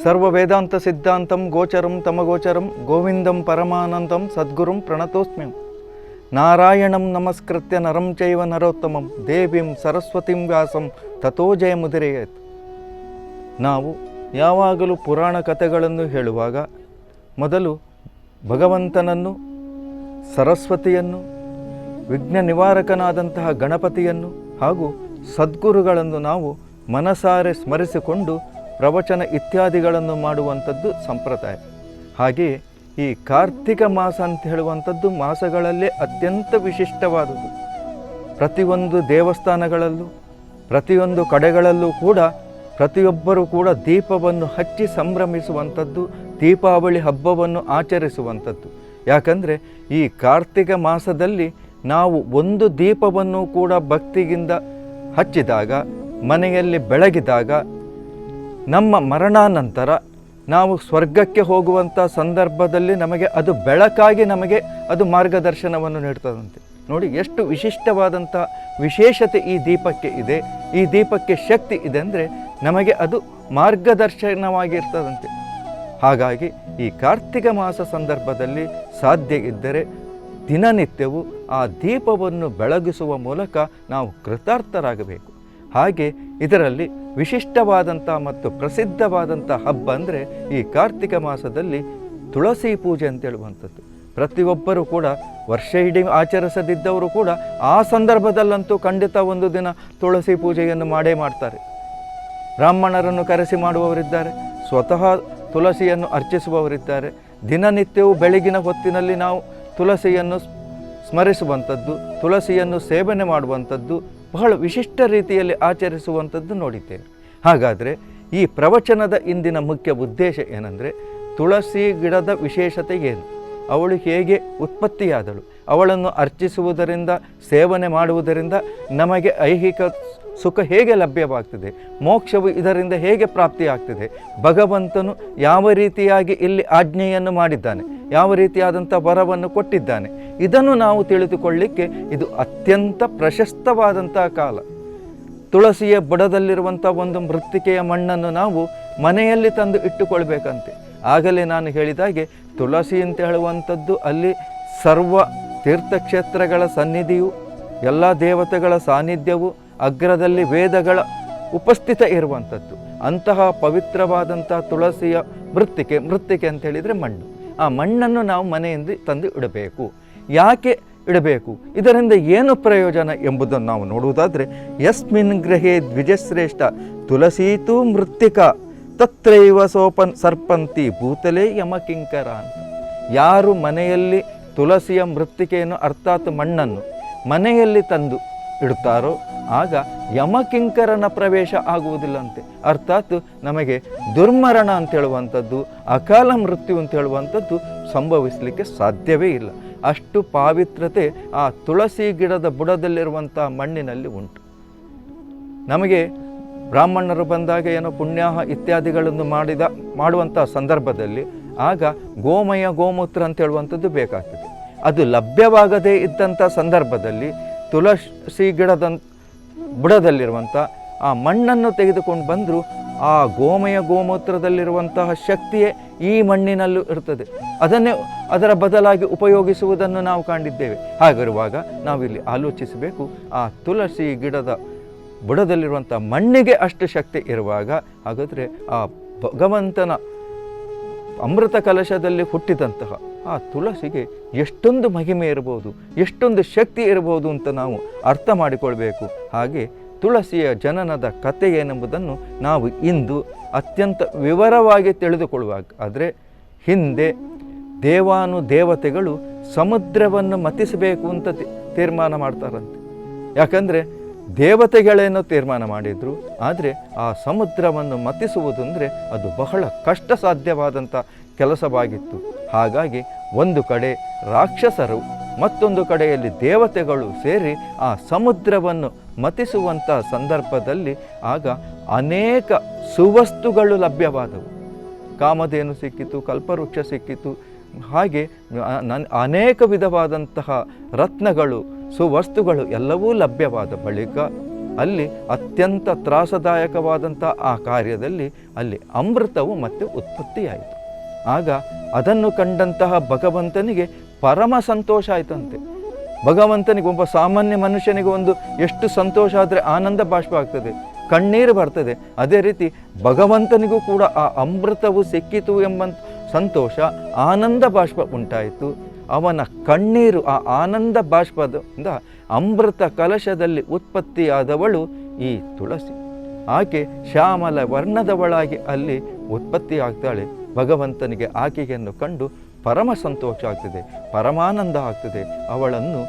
ಸರ್ವ ವೇದಾಂತ ಸಿದ್ಧಾಂತಂ ಗೋಚರಂ ತಮಗೋಚರಂ ಗೋವಿಂದಂ ಪರಮಾನಂದಂ ಸದ್ಗುರುಂ ಪ್ರಣತೋಸ್ಮ್ಯಂ. ನಾರಾಯಣಂ ನಮಸ್ಕೃತ್ಯ ನರಂ ಚೈವ ನರೋತ್ತಮಂ ದೇವಿಂ ಸರಸ್ವತಿಂ ವ್ಯಾಸಂ ತಥೋ ಜಯಮುದಿರೇಯತ್. ನಾವು ಯಾವಾಗಲೂ ಪುರಾಣ ಕಥೆಗಳನ್ನು ಹೇಳುವಾಗ ಮೊದಲು ಭಗವಂತನನ್ನು, ಸರಸ್ವತಿಯನ್ನು, ವಿಘ್ನ ನಿವಾರಕನಾದಂತಹ ಗಣಪತಿಯನ್ನು ಹಾಗೂ ಸದ್ಗುರುಗಳನ್ನು ನಾವು ಮನಸಾರೆ ಸ್ಮರಿಸಿಕೊಂಡು ಪ್ರವಚನ ಇತ್ಯಾದಿಗಳನ್ನು ಮಾಡುವಂಥದ್ದು ಸಂಪ್ರದಾಯ. ಹಾಗೆಯೇ ಈ ಕಾರ್ತಿಕ ಮಾಸ ಅಂತ ಹೇಳುವಂಥದ್ದು ಮಾಸಗಳಲ್ಲೇ ಅತ್ಯಂತ ವಿಶಿಷ್ಟವಾದುದು. ಪ್ರತಿಯೊಂದು ದೇವಸ್ಥಾನಗಳಲ್ಲೂ ಪ್ರತಿಯೊಂದು ಕಡೆಗಳಲ್ಲೂ ಕೂಡ ಪ್ರತಿಯೊಬ್ಬರೂ ಕೂಡ ದೀಪವನ್ನು ಹಚ್ಚಿ ಸಂಭ್ರಮಿಸುವಂಥದ್ದು, ದೀಪಾವಳಿ ಹಬ್ಬವನ್ನು ಆಚರಿಸುವಂಥದ್ದು. ಯಾಕಂದರೆ ಈ ಕಾರ್ತಿಕ ಮಾಸದಲ್ಲಿ ನಾವು ಒಂದು ದೀಪವನ್ನು ಕೂಡ ಭಕ್ತಿಯಿಂದ ಹಚ್ಚಿದಾಗ, ಮನೆಯಲ್ಲಿ ಬೆಳಗಿದಾಗ, ನಮ್ಮ ಮರಣಾನಂತರ ನಾವು ಸ್ವರ್ಗಕ್ಕೆ ಹೋಗುವಂಥ ಸಂದರ್ಭದಲ್ಲಿ ನಮಗೆ ಅದು ಬೆಳಕಾಗಿ ನಮಗೆ ಅದು ಮಾರ್ಗದರ್ಶನವನ್ನು ನೀಡ್ತದಂತೆ. ನೋಡಿ ಎಷ್ಟು ವಿಶಿಷ್ಟವಾದಂಥ ವಿಶೇಷತೆ ಈ ದೀಪಕ್ಕೆ ಇದೆ. ಈ ದೀಪಕ್ಕೆ ಶಕ್ತಿ ಇದೆ ಅಂದರೆ ನಮಗೆ ಅದು ಮಾರ್ಗದರ್ಶನವಾಗಿರ್ತದಂತೆ. ಹಾಗಾಗಿ ಈ ಕಾರ್ತಿಕ ಮಾಸ ಸಂದರ್ಭದಲ್ಲಿ ಸಾಧ್ಯ ಇದ್ದರೆ ದಿನನಿತ್ಯವೂ ಆ ದೀಪವನ್ನು ಬೆಳಗಿಸುವ ಮೂಲಕ ನಾವು ಕೃತಾರ್ಥರಾಗಬೇಕು. ಹಾಗೆ ಇದರಲ್ಲಿ ವಿಶಿಷ್ಟವಾದಂಥ ಮತ್ತು ಪ್ರಸಿದ್ಧವಾದಂಥ ಹಬ್ಬ ಅಂದರೆ ಈ ಕಾರ್ತಿಕ ಮಾಸದಲ್ಲಿ ತುಳಸಿ ಪೂಜೆ ಅಂತೇಳುವಂಥದ್ದು. ಪ್ರತಿಯೊಬ್ಬರೂ ಕೂಡ ವರ್ಷ ಇಡೀ ಆಚರಿಸದಿದ್ದವರು ಕೂಡ ಆ ಸಂದರ್ಭದಲ್ಲಂತೂ ಖಂಡಿತ ಒಂದು ದಿನ ತುಳಸಿ ಪೂಜೆಯನ್ನು ಮಾಡೇ ಮಾಡ್ತಾರೆ. ಬ್ರಾಹ್ಮಣರನ್ನು ಕರೆಸಿ ಮಾಡುವವರಿದ್ದಾರೆ, ಸ್ವತಃ ತುಳಸಿಯನ್ನು ಅರ್ಚಿಸುವವರಿದ್ದಾರೆ. ದಿನನಿತ್ಯವೂ ಬೆಳಗಿನ ಹೊತ್ತಿನಲ್ಲಿ ನಾವು ತುಳಸಿಯನ್ನು ಸ್ಮರಿಸುವಂಥದ್ದು, ತುಳಸಿಯನ್ನು ಸೇವನೆ ಮಾಡುವಂಥದ್ದು, ಬಹಳ ವಿಶಿಷ್ಟ ರೀತಿಯಲ್ಲಿ ಆಚರಿಸುವಂಥದ್ದು ನೋಡಿದ್ದೇವೆ. ಹಾಗಾದರೆ ಈ ಪ್ರವಚನದ ಇಂದಿನ ಮುಖ್ಯ ಉದ್ದೇಶ ಏನಂದರೆ, ತುಳಸಿ ಗಿಡದ ವಿಶೇಷತೆ ಏನು, ಅವಳು ಹೇಗೆ ಉತ್ಪತ್ತಿಯಾದಳು, ಅವಳನ್ನು ಅರ್ಚಿಸುವುದರಿಂದ, ಸೇವನೆ ಮಾಡುವುದರಿಂದ ನಮಗೆ ಐಹಿಕ ಸುಖ ಹೇಗೆ ಲಭ್ಯವಾಗ್ತದೆ, ಮೋಕ್ಷವು ಇದರಿಂದ ಹೇಗೆ ಪ್ರಾಪ್ತಿಯಾಗ್ತದೆ, ಭಗವಂತನು ಯಾವ ರೀತಿಯಾಗಿ ಇಲ್ಲಿ ಆಜ್ಞೆಯನ್ನು ಮಾಡಿದ್ದಾನೆ, ಯಾವ ರೀತಿಯಾದಂಥ ವರವನ್ನು ಕೊಟ್ಟಿದ್ದಾನೆ, ಇದನ್ನು ನಾವು ತಿಳಿದುಕೊಳ್ಳಲಿಕ್ಕೆ ಇದು ಅತ್ಯಂತ ಪ್ರಶಸ್ತವಾದಂಥ ಕಾಲ. ತುಳಸಿಯ ಬುಡದಲ್ಲಿರುವಂಥ ಒಂದು ಮೃತ್ತಿಕೆಯ ಮಣ್ಣನ್ನು ನಾವು ಮನೆಯಲ್ಲಿ ತಂದು ಇಟ್ಟುಕೊಳ್ಬೇಕಂತೆ. ಆಗಲೇ ನಾನು ಹೇಳಿದಾಗೆ ತುಳಸಿ ಅಂತ ಹೇಳುವಂಥದ್ದು ಅಲ್ಲಿ ಸರ್ವ ತೀರ್ಥಕ್ಷೇತ್ರಗಳ ಸನ್ನಿಧಿಯು, ಎಲ್ಲ ದೇವತೆಗಳ ಸಾನ್ನಿಧ್ಯವು, ಅಗ್ರದಲ್ಲಿ ವೇದಗಳ ಉಪಸ್ಥಿತ ಇರುವಂಥದ್ದು. ಅಂತಹ ಪವಿತ್ರವಾದಂಥ ತುಳಸಿಯ ಮೃತ್ತಿಕೆ ಅಂತ ಹೇಳಿದರೆ ಮಣ್ಣು. ಆ ಮಣ್ಣನ್ನು ನಾವು ಮನೆಯಿಂದ ತಂದು ಇಡಬೇಕು. ಯಾಕೆ ಇಡಬೇಕು, ಇದರಿಂದ ಏನು ಪ್ರಯೋಜನ ಎಂಬುದನ್ನು ನಾವು ನೋಡುವುದಾದರೆ, ಯಸ್ಮಿನ್ ಗೃಹೇ ದ್ವಿಜಶ್ರೇಷ್ಠ ತುಳಸೀತು ಮೃತ್ತಿಕಾ ತತ್ರೈವ ಸರ್ಪಂತಿ ಭೂತಲೇ ಯಮಕಿಂಕರ ಅಂತ. ಯಾರು ಮನೆಯಲ್ಲಿ ತುಳಸಿಯ ಮೃತ್ತಿಕೆಯನ್ನು ಅರ್ಥಾತ್ ಮಣ್ಣನ್ನು ಮನೆಯಲ್ಲಿ ತಂದು ಇಡುತ್ತಾರೋ ಆಗ ಯಮಕಿಂಕರನ ಪ್ರವೇಶ ಆಗುವುದಿಲ್ಲಂತೆ. ಅರ್ಥಾತ್ ನಮಗೆ ದುರ್ಮರಣ ಅಂತ ಹೇಳುವಂಥದ್ದು, ಅಕಾಲ ಮೃತ್ಯು ಅಂತ ಹೇಳುವಂಥದ್ದು ಸಂಭವಿಸಲಿಕ್ಕೆ ಸಾಧ್ಯವೇ ಇಲ್ಲ. ಅಷ್ಟು ಪಾವಿತ್ರತೆ ಆ ತುಳಸಿ ಗಿಡದ ಬುಡದಲ್ಲಿರುವಂಥ ಮಣ್ಣಿನಲ್ಲಿ ಉಂಟು. ನಮಗೆ ಬ್ರಾಹ್ಮಣರು ಬಂದಾಗ ಏನೋ ಪುಣ್ಯಾಹ ಇತ್ಯಾದಿಗಳನ್ನು ಮಾಡುವಂಥ ಸಂದರ್ಭದಲ್ಲಿ ಆಗ ಗೋಮಯ ಗೋಮೂತ್ರ ಅಂತ ಹೇಳುವಂಥದ್ದು ಬೇಕಾಗ್ತದೆ. ಅದು ಲಭ್ಯವಾಗದೇ ಇದ್ದಂಥ ಸಂದರ್ಭದಲ್ಲಿ ತುಳಸಿ ಗಿಡದ ಬುಡದಲ್ಲಿರುವಂಥ ಆ ಮಣ್ಣನ್ನು ತೆಗೆದುಕೊಂಡು ಬಂದರೂ ಆ ಗೋಮಯ ಗೋಮೂತ್ರದಲ್ಲಿರುವಂತಹ ಶಕ್ತಿಯೇ ಈ ಮಣ್ಣಿನಲ್ಲೂ ಇರ್ತದೆ. ಅದನ್ನೇ ಅದರ ಬದಲಾಗಿ ಉಪಯೋಗಿಸುವುದನ್ನು ನಾವು ಕಂಡಿದ್ದೇವೆ. ಹಾಗಿರುವಾಗ ನಾವಿಲ್ಲಿ ಆಲೋಚಿಸಬೇಕು, ಆ ತುಳಸಿ ಗಿಡದ ಬುಡದಲ್ಲಿರುವಂಥ ಮಣ್ಣಿಗೆ ಅಷ್ಟು ಶಕ್ತಿ ಇರುವಾಗ ಹಾಗಾದರೆ ಆ ಭಗವಂತನ ಅಮೃತ ಕಲಶದಲ್ಲಿ ಹುಟ್ಟಿದಂತಹ ಆ ತುಳಸಿಗೆ ಎಷ್ಟೊಂದು ಮಹಿಮೆ ಇರಬಹುದು, ಎಷ್ಟೊಂದು ಶಕ್ತಿ ಇರಬಹುದು ಅಂತ ನಾವು ಅರ್ಥ ಮಾಡಿಕೊಳ್ಬೇಕು. ಹಾಗೆ ತುಳಸಿಯ ಜನನದ ಕಥೆ ಏನೆಂಬುದನ್ನು ನಾವು ಇಂದು ಅತ್ಯಂತ ವಿವರವಾಗಿ ತಿಳಿದುಕೊಳ್ಳುವಾಗ, ಆದರೆ ಹಿಂದೆ ದೇವಾನುದೇವತೆಗಳು ಸಮುದ್ರವನ್ನು ಮತಿಸಬೇಕು ಅಂತ ತೀರ್ಮಾನ ಮಾಡ್ತಾರಂತೆ. ಯಾಕಂದರೆ ದೇವತೆಗಳೇನೋ ತೀರ್ಮಾನ ಮಾಡಿದರು, ಆದರೆ ಆ ಸಮುದ್ರವನ್ನು ಮತಿಸುವುದು ಅಂದರೆ ಅದು ಬಹಳ ಕಷ್ಟ ಸಾಧ್ಯವಾದಂಥ ಕೆಲಸವಾಗಿತ್ತು. ಹಾಗಾಗಿ ಒಂದು ಕಡೆ ರಾಕ್ಷಸರು, ಮತ್ತೊಂದು ಕಡೆಯಲ್ಲಿ ದೇವತೆಗಳು ಸೇರಿ ಆ ಸಮುದ್ರವನ್ನು ಮತಿಸುವಂಥ ಸಂದರ್ಭದಲ್ಲಿ ಆಗ ಅನೇಕ ಸುವಸ್ತುಗಳು ಲಭ್ಯವಾದವು. ಕಾಮಧೇನು ಸಿಕ್ಕಿತು, ಕಲ್ಪವೃಕ್ಷ ಸಿಕ್ಕಿತು, ಹಾಗೆ ಅನೇಕ ವಿಧವಾದಂತಹ ರತ್ನಗಳು, ಸುವಸ್ತುಗಳು ಎಲ್ಲವೂ ಲಭ್ಯವಾದ ಬಳಿಕ ಅಲ್ಲಿ ಅತ್ಯಂತ ತ್ರಾಸದಾಯಕವಾದಂಥ ಆ ಕಾರ್ಯದಲ್ಲಿ ಅಲ್ಲಿ ಅಮೃತವು ಮತ್ತೆ ಉತ್ಪತ್ತಿಯಾಯಿತು. ಆಗ ಅದನ್ನು ಕಂಡಂತಹ ಭಗವಂತನಿಗೆ ಪರಮ ಸಂತೋಷ ಆಯಿತಂತೆ. ಭಗವಂತನಿಗೆ, ಒಬ್ಬ ಸಾಮಾನ್ಯ ಮನುಷ್ಯನಿಗೆ ಒಂದು ಎಷ್ಟು ಸಂತೋಷ ಆದರೆ ಆನಂದ ಬಾಷ್ಪ ಆಗ್ತದೆ, ಕಣ್ಣೀರು ಬರ್ತದೆ, ಅದೇ ರೀತಿ ಭಗವಂತನಿಗೂ ಕೂಡ ಆ ಅಮೃತವು ಸಿಕ್ಕಿತು ಎಂಬ ಸಂತೋಷ, ಆನಂದ ಬಾಷ್ಪ ಉಂಟಾಯಿತು. ಅವನ ಕಣ್ಣೀರು, ಆ ಆನಂದ ಬಾಷ್ಪದಿಂದ ಅಮೃತ ಕಲಶದಲ್ಲಿ ಉತ್ಪತ್ತಿಯಾದವಳು ಈ ತುಳಸಿ. ಆಕೆ ಶ್ಯಾಮಲ ವರ್ಣದವಳಾಗಿ ಅಲ್ಲಿ ಉತ್ಪತ್ತಿಯಾಗ್ತಾಳೆ. ಭಗವಂತನಿಗೆ ಆಕೆಯನ್ನು ಕಂಡು ಪರಮ ಸಂತೋಷ ಆಗ್ತದೆ, ಪರಮಾನಂದ ಆಗ್ತದೆ. ಅವಳನ್ನು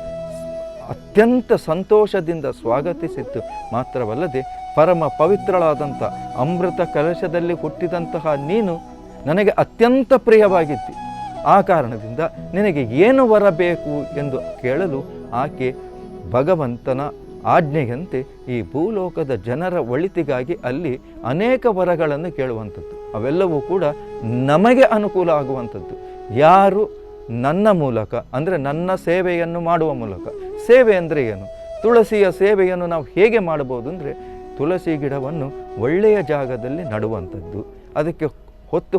ಅತ್ಯಂತ ಸಂತೋಷದಿಂದ ಸ್ವಾಗತಿಸಿತ್ತು. ಮಾತ್ರವಲ್ಲದೆ ಪರಮ ಪವಿತ್ರಳಾದಂಥ ಅಮೃತ ಕಲಶದಲ್ಲಿ ಹುಟ್ಟಿದಂತಹ ನೀನು ನನಗೆ ಅತ್ಯಂತ ಪ್ರಿಯವಾಗಿದ್ದಿ. ಆ ಕಾರಣದಿಂದ ನಿನಗೆ ಏನು ಬರಬೇಕು ಎಂದು ಕೇಳಲು ಆಕೆ ಭಗವಂತನ ಆಜ್ಞೆಯಂತೆ ಈ ಭೂಲೋಕದ ಜನರ ಒಳಿತಿಗಾಗಿ ಅಲ್ಲಿ ಅನೇಕ ವರಗಳನ್ನು ಕೇಳುವಂಥದ್ದು. ಅವೆಲ್ಲವೂ ಕೂಡ ನಮಗೆ ಅನುಕೂಲ ಆಗುವಂಥದ್ದು. ಯಾರು ನನ್ನ ಮೂಲಕ, ಅಂದರೆ ನನ್ನ ಸೇವೆಯನ್ನು ಮಾಡುವ ಮೂಲಕ. ಸೇವೆ ಅಂದರೆ ಏನು? ತುಳಸಿಯ ಸೇವೆಯನ್ನು ನಾವು ಹೇಗೆ ಮಾಡಬಹುದು ಅಂದರೆ, ತುಳಸಿ ಗಿಡವನ್ನು ಒಳ್ಳೆಯ ಜಾಗದಲ್ಲಿ ನಡುವಂಥದ್ದು, ಅದಕ್ಕೆ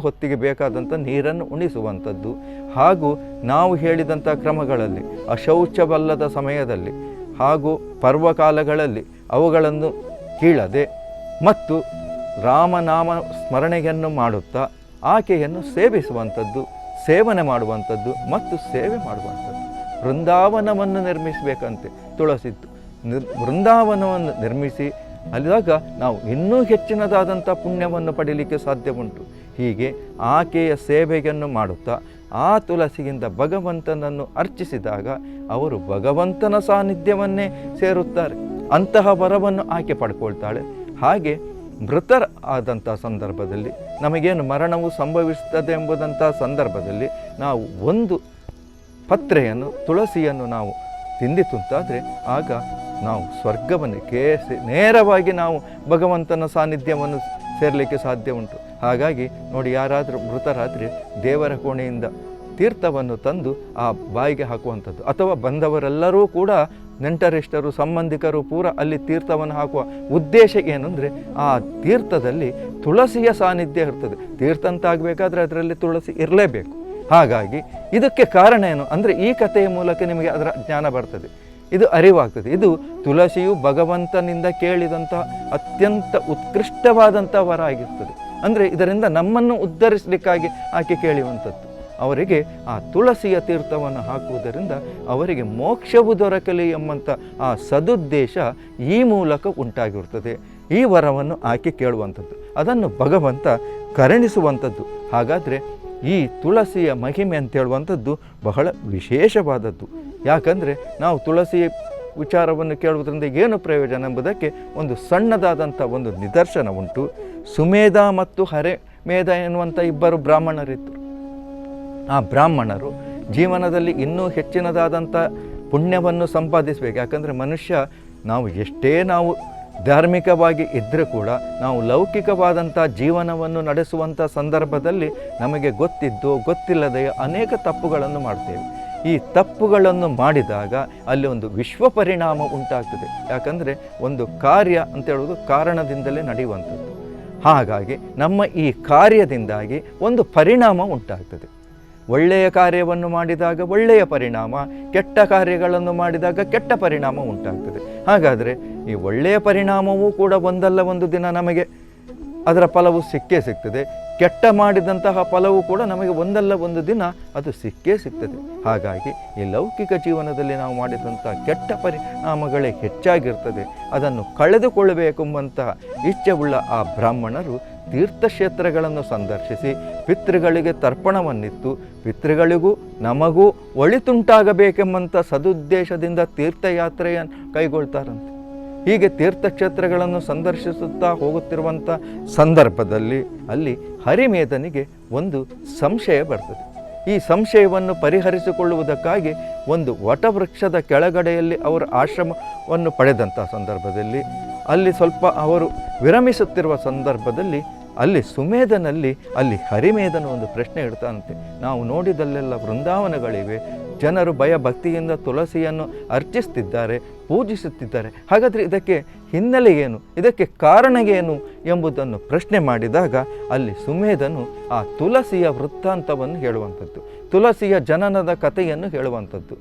ಹೊತ್ತಿಗೆ ಬೇಕಾದಂಥ ನೀರನ್ನು ಉಣಿಸುವಂಥದ್ದು, ಹಾಗೂ ನಾವು ಹೇಳಿದಂಥ ಕ್ರಮಗಳಲ್ಲಿ ಅಶೌಚವಲ್ಲದ ಸಮಯದಲ್ಲಿ ಹಾಗೂ ಪರ್ವಕಾಲಗಳಲ್ಲಿ ಅವುಗಳನ್ನು ಕೀಳದೆ ಮತ್ತು ರಾಮನಾಮ ಸ್ಮರಣೆಯನ್ನು ಮಾಡುತ್ತಾ ಆಕೆಯನ್ನು ಸೇವಿಸುವಂಥದ್ದು, ಸೇವನೆ ಮಾಡುವಂಥದ್ದು ಮತ್ತು ಸೇವೆ ಮಾಡುವಂಥದ್ದು. ವೃಂದಾವನವನ್ನು ನಿರ್ಮಿಸಬೇಕಂತೆ ತುಳಸಿದ್ದು. ವೃಂದಾವನವನ್ನು ನಿರ್ಮಿಸಿ ಅಲ್ಲಿದಾಗ ನಾವು ಇನ್ನೂ ಹೆಚ್ಚಿನದಾದಂಥ ಪುಣ್ಯವನ್ನು ಪಡೀಲಿಕ್ಕೆ ಸಾಧ್ಯ ಉಂಟು. ಹೀಗೆ ಆಕೆಯ ಸೇವೆಯನ್ನು ಮಾಡುತ್ತಾ ಆ ತುಳಸಿಯಿಂದ ಭಗವಂತನನ್ನು ಅರ್ಚಿಸಿದಾಗ ಅವರು ಭಗವಂತನ ಸಾನ್ನಿಧ್ಯವನ್ನೇ ಸೇರುತ್ತಾರೆ. ಅಂತಹ ವರವನ್ನು ಆಕೆ ಪಡ್ಕೊಳ್ತಾಳೆ. ಹಾಗೆ ಮೃತರ ಆದಂಥ ಸಂದರ್ಭದಲ್ಲಿ, ನಮಗೇನು ಮರಣವು ಸಂಭವಿಸುತ್ತದೆ ಎಂಬುದಂಥ ಸಂದರ್ಭದಲ್ಲಿ ನಾವು ಒಂದು ಪತ್ರೆಯನ್ನು, ತುಳಸಿಯನ್ನು ನಾವು ತಿಂದಿತುಂತಾದರೆ ಆಗ ನಾವು ಸ್ವರ್ಗವನ್ನು ನೇರವಾಗಿ ನಾವು ಭಗವಂತನ ಸಾನ್ನಿಧ್ಯವನ್ನು ಸೇರಲಿಕ್ಕೆ ಸಾಧ್ಯ ಉಂಟು. ಹಾಗಾಗಿ ನೋಡಿ, ಯಾರಾದರೂ ಮೃತರಾದರೆ ದೇವರ ಕೋಣೆಯಿಂದ ತೀರ್ಥವನ್ನು ತಂದು ಆ ಬಾಯಿಗೆ ಹಾಕುವಂಥದ್ದು, ಅಥವಾ ಬಂದವರೆಲ್ಲರೂ ಕೂಡ ನೆಂಟರಿಷ್ಟರು ಸಂಬಂಧಿಕರು ಪೂರ ಅಲ್ಲಿ ತೀರ್ಥವನ್ನು ಹಾಕುವ ಉದ್ದೇಶ ಏನಂದರೆ, ಆ ತೀರ್ಥದಲ್ಲಿ ತುಳಸಿಯ ಸಾನ್ನಿಧ್ಯ ಇರ್ತದೆ. ತೀರ್ಥ ಅಂತ ಆಗಬೇಕಾದ್ರೆ ಅದರಲ್ಲಿ ತುಳಸಿ ಇರಲೇಬೇಕು. ಹಾಗಾಗಿ ಇದಕ್ಕೆ ಕಾರಣ ಏನು ಅಂದರೆ, ಈ ಕಥೆಯ ಮೂಲಕ ನಿಮಗೆ ಅದರ ಜ್ಞಾನ ಬರ್ತದೆ, ಇದು ಅರಿವಾಗ್ತದೆ. ಇದು ತುಳಸಿಯು ಭಗವಂತನಿಂದ ಕೇಳಿದಂಥ ಅತ್ಯಂತ ಉತ್ಕೃಷ್ಟವಾದಂಥ ವರ ಆಗಿರ್ತದೆ. ಅಂದರೆ ಇದರಿಂದ ನಮ್ಮನ್ನು ಉದ್ಧರಿಸಲಿಕ್ಕಾಗಿ ಆಕೆ ಕೇಳುವಂಥದ್ದು. ಅವರಿಗೆ ಆ ತುಳಸಿಯ ತೀರ್ಥವನ್ನು ಹಾಕುವುದರಿಂದ ಅವರಿಗೆ ಮೋಕ್ಷವು ದೊರಕಲಿ ಎಂಬಂಥ ಆ ಸದುದ್ದೇಶ ಈ ಮೂಲಕ ಉಂಟಾಗಿರುತ್ತದೆ. ಈ ವರವನ್ನು ಆಕೆ ಕೇಳುವಂಥದ್ದು, ಅದನ್ನು ಭಗವಂತ ಕರುಣಿಸುವಂಥದ್ದು. ಹಾಗಾದರೆ ಈ ತುಳಸಿಯ ಮಹಿಮೆ ಅಂತ ಹೇಳುವಂಥದ್ದು ಬಹಳ ವಿಶೇಷವಾದದ್ದು. ಯಾಕಂದರೆ ನಾವು ತುಳಸಿ ವಿಚಾರವನ್ನು ಕೇಳುವುದರಿಂದ ಏನು ಪ್ರಯೋಜನ ಎಂಬುದಕ್ಕೆ ಒಂದು ಸಣ್ಣದಾದಂಥ ಒಂದು ನಿದರ್ಶನ ಉಂಟು. ಸುಮೇಧ ಮತ್ತು ಹರೆಮೇಧ ಎನ್ನುವಂಥ ಇಬ್ಬರು ಬ್ರಾಹ್ಮಣರಿದ್ದರು. ಆ ಬ್ರಾಹ್ಮಣರು ಜೀವನದಲ್ಲಿ ಇನ್ನೂ ಹೆಚ್ಚಿನದಾದಂಥ ಪುಣ್ಯವನ್ನು ಸಂಪಾದಿಸಬೇಕು. ಯಾಕಂದರೆ ಮನುಷ್ಯ ನಾವು ಎಷ್ಟೇ ನಾವು ಧಾರ್ಮಿಕವಾಗಿ ಇದ್ದರೂ ಕೂಡ ನಾವು ಲೌಕಿಕವಾದಂಥ ಜೀವನವನ್ನು ನಡೆಸುವಂಥ ಸಂದರ್ಭದಲ್ಲಿ ನಮಗೆ ಗೊತ್ತಿದ್ದೋ ಗೊತ್ತಿಲ್ಲದೆಯೋ ಅನೇಕ ತಪ್ಪುಗಳನ್ನು ಮಾಡ್ತೇವೆ. ಈ ತಪ್ಪುಗಳನ್ನು ಮಾಡಿದಾಗ ಅಲ್ಲಿ ಒಂದು ವಿಶ್ವ ಪರಿಣಾಮ ಉಂಟಾಗ್ತದೆ. ಯಾಕಂದರೆ ಒಂದು ಕಾರ್ಯ ಅಂತ ಹೇಳುವುದು ಕಾರಣದಿಂದಲೇ ನಡೆಯುವಂಥದ್ದು. ಹಾಗಾಗಿ ನಮ್ಮ ಈ ಕಾರ್ಯದಿಂದಾಗಿ ಒಂದು ಪರಿಣಾಮ ಉಂಟಾಗ್ತದೆ. ಒಳ್ಳೆಯ ಕಾರ್ಯವನ್ನು ಮಾಡಿದಾಗ ಒಳ್ಳೆಯ ಪರಿಣಾಮ, ಕೆಟ್ಟ ಕಾರ್ಯಗಳನ್ನು ಮಾಡಿದಾಗ ಕೆಟ್ಟ ಪರಿಣಾಮ ಉಂಟಾಗ್ತದೆ. ಹಾಗಾದರೆ ಈ ಒಳ್ಳೆಯ ಪರಿಣಾಮವೂ ಕೂಡ ಒಂದಲ್ಲ ಒಂದು ದಿನ ನಮಗೆ ಅದರ ಫಲವು ಸಿಕ್ಕೇ ಸಿಗ್ತದೆ. ಕೆಟ್ಟ ಮಾಡಿದಂತಹ ಫಲವು ಕೂಡ ನಮಗೆ ಒಂದಲ್ಲ ಒಂದು ದಿನ ಅದು ಸಿಕ್ಕೇ ಸಿಗ್ತದೆ. ಹಾಗಾಗಿ ಈ ಲೌಕಿಕ ಜೀವನದಲ್ಲಿ ನಾವು ಮಾಡಿದಂಥ ಕೆಟ್ಟ ಪರಿಣಾಮಗಳೇ ಹೆಚ್ಚಾಗಿರ್ತದೆ. ಅದನ್ನು ಕಳೆದುಕೊಳ್ಳಬೇಕೆಂಬಂತಹ ಇಚ್ಛೆಯುಳ್ಳ ಆ ಬ್ರಾಹ್ಮಣರು ತೀರ್ಥಕ್ಷೇತ್ರಗಳನ್ನು ಸಂದರ್ಶಿಸಿ ಪಿತೃಗಳಿಗೆ ತರ್ಪಣವನ್ನಿತ್ತು ಪಿತೃಗಳಿಗೂ ನಮಗೂ ಒಳಿತುಂಟಾಗಬೇಕೆಂಬಂಥ ಸದುದ್ದೇಶದಿಂದ ತೀರ್ಥಯಾತ್ರೆಯನ್ನು ಕೈಗೊಳ್ತಾರಂತೆ. ಹೀಗೆ ತೀರ್ಥಕ್ಷೇತ್ರಗಳನ್ನು ಸಂದರ್ಶಿಸುತ್ತಾ ಹೋಗುತ್ತಿರುವಂಥ ಸಂದರ್ಭದಲ್ಲಿ ಅಲ್ಲಿ ಹರಿಮೇಧನಿಗೆ ಒಂದು ಸಂಶಯ ಬರ್ತದೆ. ಈ ಸಂಶಯವನ್ನು ಪರಿಹರಿಸಿಕೊಳ್ಳುವುದಕ್ಕಾಗಿ ಒಂದು ವಟವೃಕ್ಷದ ಕೆಳಗಡೆಯಲ್ಲಿ ಅವರು ಆಶ್ರಮವನ್ನು ಪಡೆದಂಥ ಸಂದರ್ಭದಲ್ಲಿ ಅಲ್ಲಿ ಸ್ವಲ್ಪ ಅವರು ವಿರಮಿಸುತ್ತಿರುವ ಸಂದರ್ಭದಲ್ಲಿ ಅಲ್ಲಿ ಸುಮೇಧನಲ್ಲಿ ಅಲ್ಲಿ ಹರಿಮೇಧನ ಒಂದು ಪ್ರಶ್ನೆ ಇಡ್ತಾನಂತೆ. ನಾವು ನೋಡಿದಲ್ಲೆಲ್ಲ ವೃಂದಾವನಗಳಿವೆ, ಜನರು ಭಯ ಭಕ್ತಿಯಿಂದ ತುಳಸಿಯನ್ನು ಅರ್ಚಿಸ್ತಿದ್ದಾರೆ, ಪೂಜಿಸುತ್ತಿದ್ದಾರೆ. ಹಾಗಾದರೆ ಇದಕ್ಕೆ ಹಿನ್ನೆಲೆ ಏನು, ಇದಕ್ಕೆ ಕಾರಣ ಏನು ಎಂಬುದನ್ನು ಪ್ರಶ್ನೆ ಮಾಡಿದಾಗ ಅಲ್ಲಿ ಸುಮೇಧನು ಆ ತುಳಸಿಯ ವೃತ್ತಾಂತವನ್ನು ಹೇಳುವಂಥದ್ದು, ತುಳಸಿಯ ಜನನದ ಕಥೆಯನ್ನು ಹೇಳುವಂಥದ್ದು.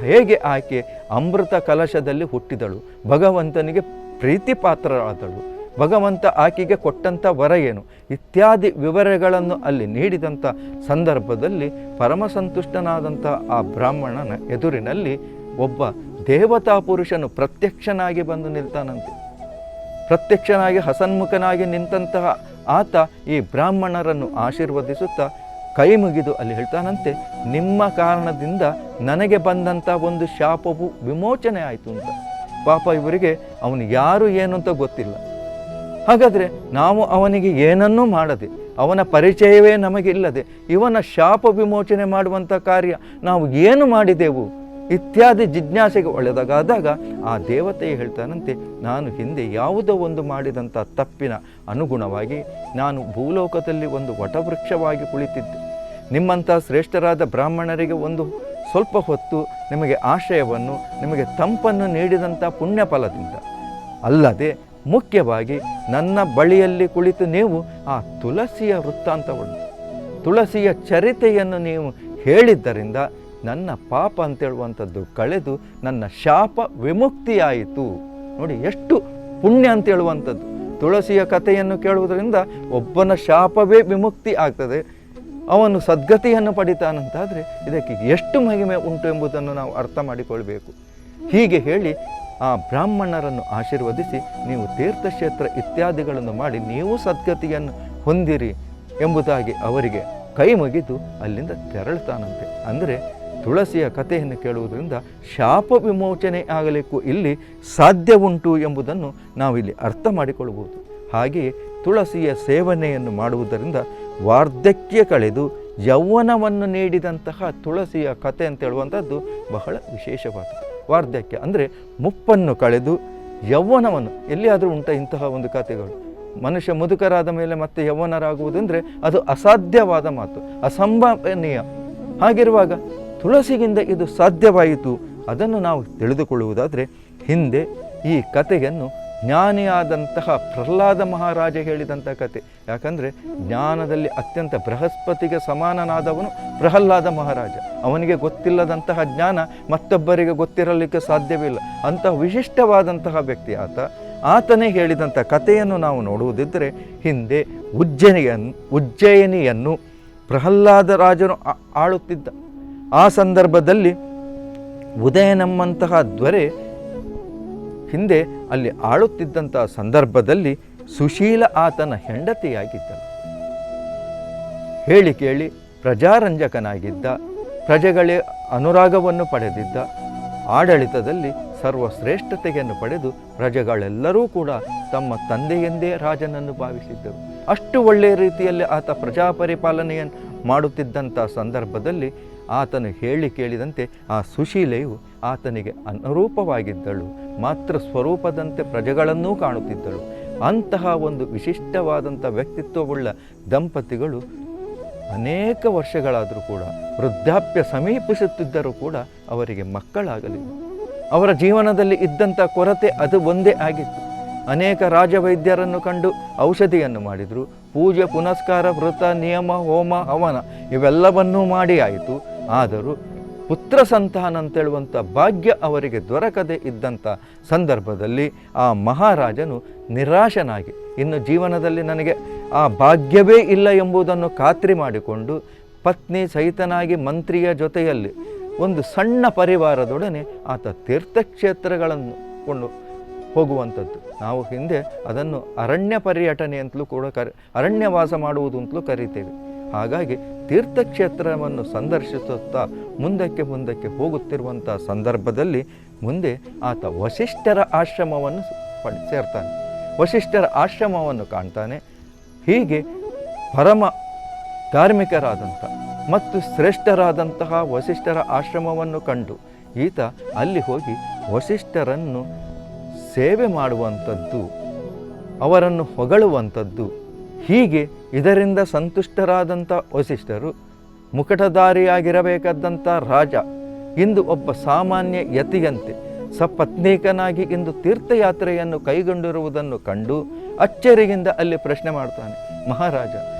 ಹೇಗೆ ಆಕೆ ಅಮೃತ ಕಲಶದಲ್ಲಿ ಹುಟ್ಟಿದಳು, ಭಗವಂತನಿಗೆ ಪ್ರೀತಿಪಾತ್ರರಾದಳು, ಭಗವಂತ ಆಕೆಗೆ ಕೊಟ್ಟಂಥ ವರ ಏನು ಇತ್ಯಾದಿ ವಿವರಗಳನ್ನು ಅಲ್ಲಿ ನೀಡಿದಂಥ ಸಂದರ್ಭದಲ್ಲಿ ಪರಮಸಂತುಷ್ಟನಾದಂಥ ಆ ಬ್ರಾಹ್ಮಣನ ಎದುರಿನಲ್ಲಿ ಒಬ್ಬ ದೇವತಾ ಪುರುಷನು ಪ್ರತ್ಯಕ್ಷನಾಗಿ ಬಂದು ನಿಲ್ತಾನಂತೆ. ಪ್ರತ್ಯಕ್ಷನಾಗಿ ಹಸನ್ಮುಖನಾಗಿ ನಿಂತಹ ಆತ ಈ ಬ್ರಾಹ್ಮಣರನ್ನು ಆಶೀರ್ವದಿಸುತ್ತಾ ಕೈ ಮುಗಿದು ಅಲ್ಲಿ ಹೇಳ್ತಾನಂತೆ, ನಿಮ್ಮ ಕಾರಣದಿಂದ ನನಗೆ ಬಂದಂಥ ಒಂದು ಶಾಪವು ವಿಮೋಚನೆ ಆಯಿತು ಅಂತ. ಪಾಪ ಇವರಿಗೆ ಅವನು ಯಾರು ಏನು ಅಂತ ಗೊತ್ತಿಲ್ಲ. ಹಾಗಾದರೆ ನಾವು ಅವನಿಗೆ ಏನನ್ನೂ ಮಾಡದೆ, ಅವನ ಪರಿಚಯವೇ ನಮಗಿಲ್ಲದೆ ಇವನ ಶಾಪ ವಿಮೋಚನೆ ಮಾಡುವಂಥ ಕಾರ್ಯ ನಾವು ಏನು ಮಾಡಿದೆವು ಇತ್ಯಾದಿ ಜಿಜ್ಞಾಸೆಗೆ ಒಳ್ಳೆದಾಗಾದಾಗ ಆ ದೇವತೆ ಹೇಳ್ತಾನಂತೆ, ನಾನು ಹಿಂದೆ ಯಾವುದೋ ಒಂದು ಮಾಡಿದಂಥ ತಪ್ಪಿನ ಅನುಗುಣವಾಗಿ ನಾನು ಭೂಲೋಕದಲ್ಲಿ ಒಂದು ವಟವೃಕ್ಷವಾಗಿ ಕುಳಿತಿದ್ದೆ. ನಿಮ್ಮಂಥ ಶ್ರೇಷ್ಠರಾದ ಬ್ರಾಹ್ಮಣರಿಗೆ ಒಂದು ಸ್ವಲ್ಪ ಹೊತ್ತು ನಿಮಗೆ ಆಶ್ರಯವನ್ನು, ನಿಮಗೆ ತಂಪನ್ನು ನೀಡಿದಂಥ ಪುಣ್ಯ ಫಲದಿಂದ ಅಲ್ಲದೆ ಮುಖ್ಯವಾಗಿ ನನ್ನ ಬಳಿಯಲ್ಲಿ ಕುಳಿತು ನೀವು ಆ ತುಳಸಿಯ ವೃತ್ತಾಂತವನ್ನು, ತುಳಸಿಯ ಚರಿತೆಯನ್ನು ನೀವು ಹೇಳಿದ್ದರಿಂದ ನನ್ನ ಪಾಪ ಅಂತೇಳುವಂಥದ್ದು ಕಳೆದು ನನ್ನ ಶಾಪ ವಿಮುಕ್ತಿಯಾಯಿತು. ನೋಡಿ ಎಷ್ಟು ಪುಣ್ಯ ಅಂತೇಳುವಂಥದ್ದು. ತುಳಸಿಯ ಕಥೆಯನ್ನು ಕೇಳುವುದರಿಂದ ಒಬ್ಬನ ಶಾಪವೇ ವಿಮುಕ್ತಿ ಆಗ್ತದೆ, ಅವನು ಸದ್ಗತಿಯನ್ನು ಪಡಿತಾನಂತಾದರೆ ಇದಕ್ಕೆ ಎಷ್ಟು ಮಹಿಮೆ ಉಂಟು ಎಂಬುದನ್ನು ನಾವು ಅರ್ಥ ಮಾಡಿಕೊಳ್ಬೇಕು. ಹೀಗೆ ಹೇಳಿ ಆ ಬ್ರಾಹ್ಮಣರನ್ನು ಆಶೀರ್ವದಿಸಿ ನೀವು ತೀರ್ಥಕ್ಷೇತ್ರ ಇತ್ಯಾದಿಗಳನ್ನು ಮಾಡಿ ನೀವು ಸದ್ಗತಿಯನ್ನು ಹೊಂದಿರಿ ಎಂಬುದಾಗಿ ಅವರಿಗೆ ಕೈ ಮುಗಿದು ಅಲ್ಲಿಂದ ತೆರಳುತ್ತಾನಂತೆ. ಅಂದರೆ ತುಳಸಿಯ ಕಥೆಯನ್ನು ಕೇಳುವುದರಿಂದ ಶಾಪ ವಿಮೋಚನೆ ಆಗಲಿಕ್ಕೂ ಇಲ್ಲಿ ಸಾಧ್ಯ ಉಂಟು ಎಂಬುದನ್ನು ನಾವಿಲ್ಲಿ ಅರ್ಥ ಮಾಡಿಕೊಳ್ಳಬಹುದು. ಹಾಗೆಯೇ ತುಳಸಿಯ ಸೇವನೆಯನ್ನು ಮಾಡುವುದರಿಂದ ವಾರ್ಧಕ್ಯ ಕಳೆದು ಯೌವನವನ್ನು ನೀಡಿದಂತಹ ತುಳಸಿಯ ಕಥೆ ಅಂತ ಹೇಳುವಂಥದ್ದು ಬಹಳ ವಿಶೇಷವಾದದ್ದು. ವಾರ್ಧಕ್ಯ ಅಂದರೆ ಮುಪ್ಪನ್ನು ಕಳೆದು ಯೌವನವನ್ನು, ಎಲ್ಲಿಯಾದರೂ ಉಂಟ ಇಂತಹ ಒಂದು ಕಥೆಗಳು? ಮನುಷ್ಯ ಮುದುಕರಾದ ಮೇಲೆ ಮತ್ತೆ ಯೌವನರಾಗುವುದೆಂದರೆ ಅದು ಅಸಾಧ್ಯವಾದ ಮಾತು, ಅಸಂಭವನೀಯ. ಹಾಗಿರುವಾಗ ತುಳಸಿಗಿಂದ ಇದು ಸಾಧ್ಯವಾಯಿತು. ಅದನ್ನು ನಾವು ತಿಳಿದುಕೊಳ್ಳುವುದಾದರೆ ಹಿಂದೆ ಈ ಕಥೆಯನ್ನು ಜ್ಞಾನಿಯಾದಂತಹ ಪ್ರಹ್ಲಾದ ಮಹಾರಾಜ ಹೇಳಿದಂಥ ಕತೆ. ಯಾಕಂದರೆ ಜ್ಞಾನದಲ್ಲಿ ಅತ್ಯಂತ ಬೃಹಸ್ಪತಿಗೆ ಸಮಾನನಾದವನು ಪ್ರಹ್ಲಾದ ಮಹಾರಾಜ. ಅವನಿಗೆ ಗೊತ್ತಿಲ್ಲದಂತಹ ಜ್ಞಾನ ಮತ್ತೊಬ್ಬರಿಗೆ ಗೊತ್ತಿರಲಿಕ್ಕೆ ಸಾಧ್ಯವಿಲ್ಲ. ಅಂತಹ ವಿಶಿಷ್ಟವಾದಂತಹ ವ್ಯಕ್ತಿ ಆತನೇ ಹೇಳಿದಂಥ ಕಥೆಯನ್ನು ನಾವು ನೋಡುವುದಿದ್ದರೆ, ಹಿಂದೆ ಉಜ್ಜಯಿನಿಯನ್ನು ಪ್ರಹ್ಲಾದ ರಾಜನು ಆಳುತ್ತಿದ್ದ. ಆ ಸಂದರ್ಭದಲ್ಲಿ ಉದಯನಮ್ಮಂತಹ ದೊರೆ ಹಿಂದೆ ಅಲ್ಲಿ ಆಳುತ್ತಿದ್ದಂಥ ಸಂದರ್ಭದಲ್ಲಿ ಸುಶೀಲ ಆತನ ಹೆಂಡತಿಯಾಗಿದ್ದಳು. ಹೇಳಿ ಕೇಳಿ ಪ್ರಜಾರಂಜಕನಾಗಿದ್ದ, ಪ್ರಜೆಗಳೇ ಅನುರಾಗವನ್ನು ಪಡೆದಿದ್ದ, ಆಡಳಿತದಲ್ಲಿ ಸರ್ವಶ್ರೇಷ್ಠತೆಯನ್ನು ಪಡೆದು ಪ್ರಜೆಗಳೆಲ್ಲರೂ ಕೂಡ ತಮ್ಮ ತಂದೆಯೆಂದೇ ರಾಜನನ್ನು ಭಾವಿಸಿದ್ದರು. ಅಷ್ಟು ಒಳ್ಳೆಯ ರೀತಿಯಲ್ಲಿ ಆತ ಪ್ರಜಾಪರಿಪಾಲನೆಯನ್ನು ಮಾಡುತ್ತಿದ್ದಂಥ ಸಂದರ್ಭದಲ್ಲಿ ಆತನು ಹೇಳಿ ಕೇಳಿದಂತೆ ಆ ಸುಶೀಲೆಯು ಆತನಿಗೆ ಅನುರೂಪವಾಗಿದ್ದಳು. ಮಾತ್ರ ಸ್ವರೂಪದಂತೆ ಪ್ರಜೆಗಳನ್ನೂ ಕಾಣುತ್ತಿದ್ದಳು. ಅಂತಹ ಒಂದು ವಿಶಿಷ್ಟವಾದಂಥ ವ್ಯಕ್ತಿತ್ವವುಳ್ಳ ದಂಪತಿಗಳು ಅನೇಕ ವರ್ಷಗಳಾದರೂ ಕೂಡ ವೃದ್ಧಾಪ್ಯ ಸಮೀಪಿಸುತ್ತಿದ್ದರೂ ಕೂಡ ಅವರಿಗೆ ಮಕ್ಕಳಾಗಲಿಲ್ಲ. ಅವರ ಜೀವನದಲ್ಲಿ ಇದ್ದಂಥ ಕೊರತೆ ಅದು ಒಂದೇ ಆಗಿತ್ತು. ಅನೇಕ ರಾಜವೈದ್ಯರನ್ನು ಕಂಡು ಔಷಧಿಯನ್ನು ಮಾಡಿದರು. ಪೂಜೆ ಪುನಸ್ಕಾರ, ವ್ರತ, ನಿಯಮ, ಹೋಮ, ಹವನ ಇವೆಲ್ಲವನ್ನೂ ಮಾಡಿ ಆಯಿತು. ಆದರೂ ಪುತ್ರ ಸಂತಾನ ಅಂತೇಳುವಂಥ ಭಾಗ್ಯ ಅವರಿಗೆ ದೊರಕದೆ ಇದ್ದಂಥ ಸಂದರ್ಭದಲ್ಲಿ ಆ ಮಹಾರಾಜನು ನಿರಾಶನಾಗಿ, ಇನ್ನು ಜೀವನದಲ್ಲಿ ನನಗೆ ಆ ಭಾಗ್ಯವೇ ಇಲ್ಲ ಎಂಬುದನ್ನು ಖಾತ್ರಿ ಮಾಡಿಕೊಂಡು ಪತ್ನಿ ಸಹಿತನಾಗಿ ಮಂತ್ರಿಯ ಜೊತೆಯಲ್ಲಿ ಒಂದು ಸಣ್ಣ ಪರಿವಾರದೊಡನೆ ಆತ ತೀರ್ಥಕ್ಷೇತ್ರಗಳನ್ನು ಕೊಂಡು ಹೋಗುವಂಥದ್ದು. ನಾವು ಹಿಂದೆ ಅದನ್ನು ಅರಣ್ಯ ಪರ್ಯಟನೆ ಅಂತಲೂ ಕೂಡ ಅರಣ್ಯವಾಸ ಮಾಡುವುದು ಅಂತಲೂ ಕರೀತೇವೆ. ಹಾಗಾಗಿ ತೀರ್ಥಕ್ಷೇತ್ರವನ್ನು ಸಂದರ್ಶಿಸುತ್ತಾ ಮುಂದಕ್ಕೆ ಹೋಗುತ್ತಿರುವಂಥ ಸಂದರ್ಭದಲ್ಲಿ ಮುಂದೆ ಆತ ವಸಿಷ್ಠರ ಆಶ್ರಮವನ್ನು ಸೇರ್ತಾನೆ. ವಸಿಷ್ಠರ ಆಶ್ರಮವನ್ನು ಕಾಣ್ತಾನೆ. ಹೀಗೆ ಪರಮ ಧಾರ್ಮಿಕರಾದಂಥ ಮತ್ತು ಶ್ರೇಷ್ಠರಾದಂತಹ ವಸಿಷ್ಠರ ಆಶ್ರಮವನ್ನು ಕಂಡು ಈತ ಅಲ್ಲಿ ಹೋಗಿ ವಸಿಷ್ಠರನ್ನು ಸೇವೆ ಮಾಡುವಂಥದ್ದು, ಅವರನ್ನು ಹೊಗಳುವಂಥದ್ದು, ಹೀಗೆ ಇದರಿಂದ ಸಂತುಷ್ಟರಾದಂಥ ವಸಿಷ್ಠರು ಮುಕಟಧಾರಿಯಾಗಿರಬೇಕಾದಂಥ ರಾಜ ಇಂದು ಒಬ್ಬ ಸಾಮಾನ್ಯ ಯತಿಯಂತೆ ಸಪತ್ನೀಕನಾಗಿ ಇಂದು ತೀರ್ಥಯಾತ್ರೆಯನ್ನು ಕೈಗೊಂಡಿರುವುದನ್ನು ಕಂಡು ಅಚ್ಚರಿಯಿಂದ ಅಲ್ಲಿ ಪ್ರಶ್ನೆ ಮಾಡ್ತಾನೆ. ಮಹಾರಾಜ,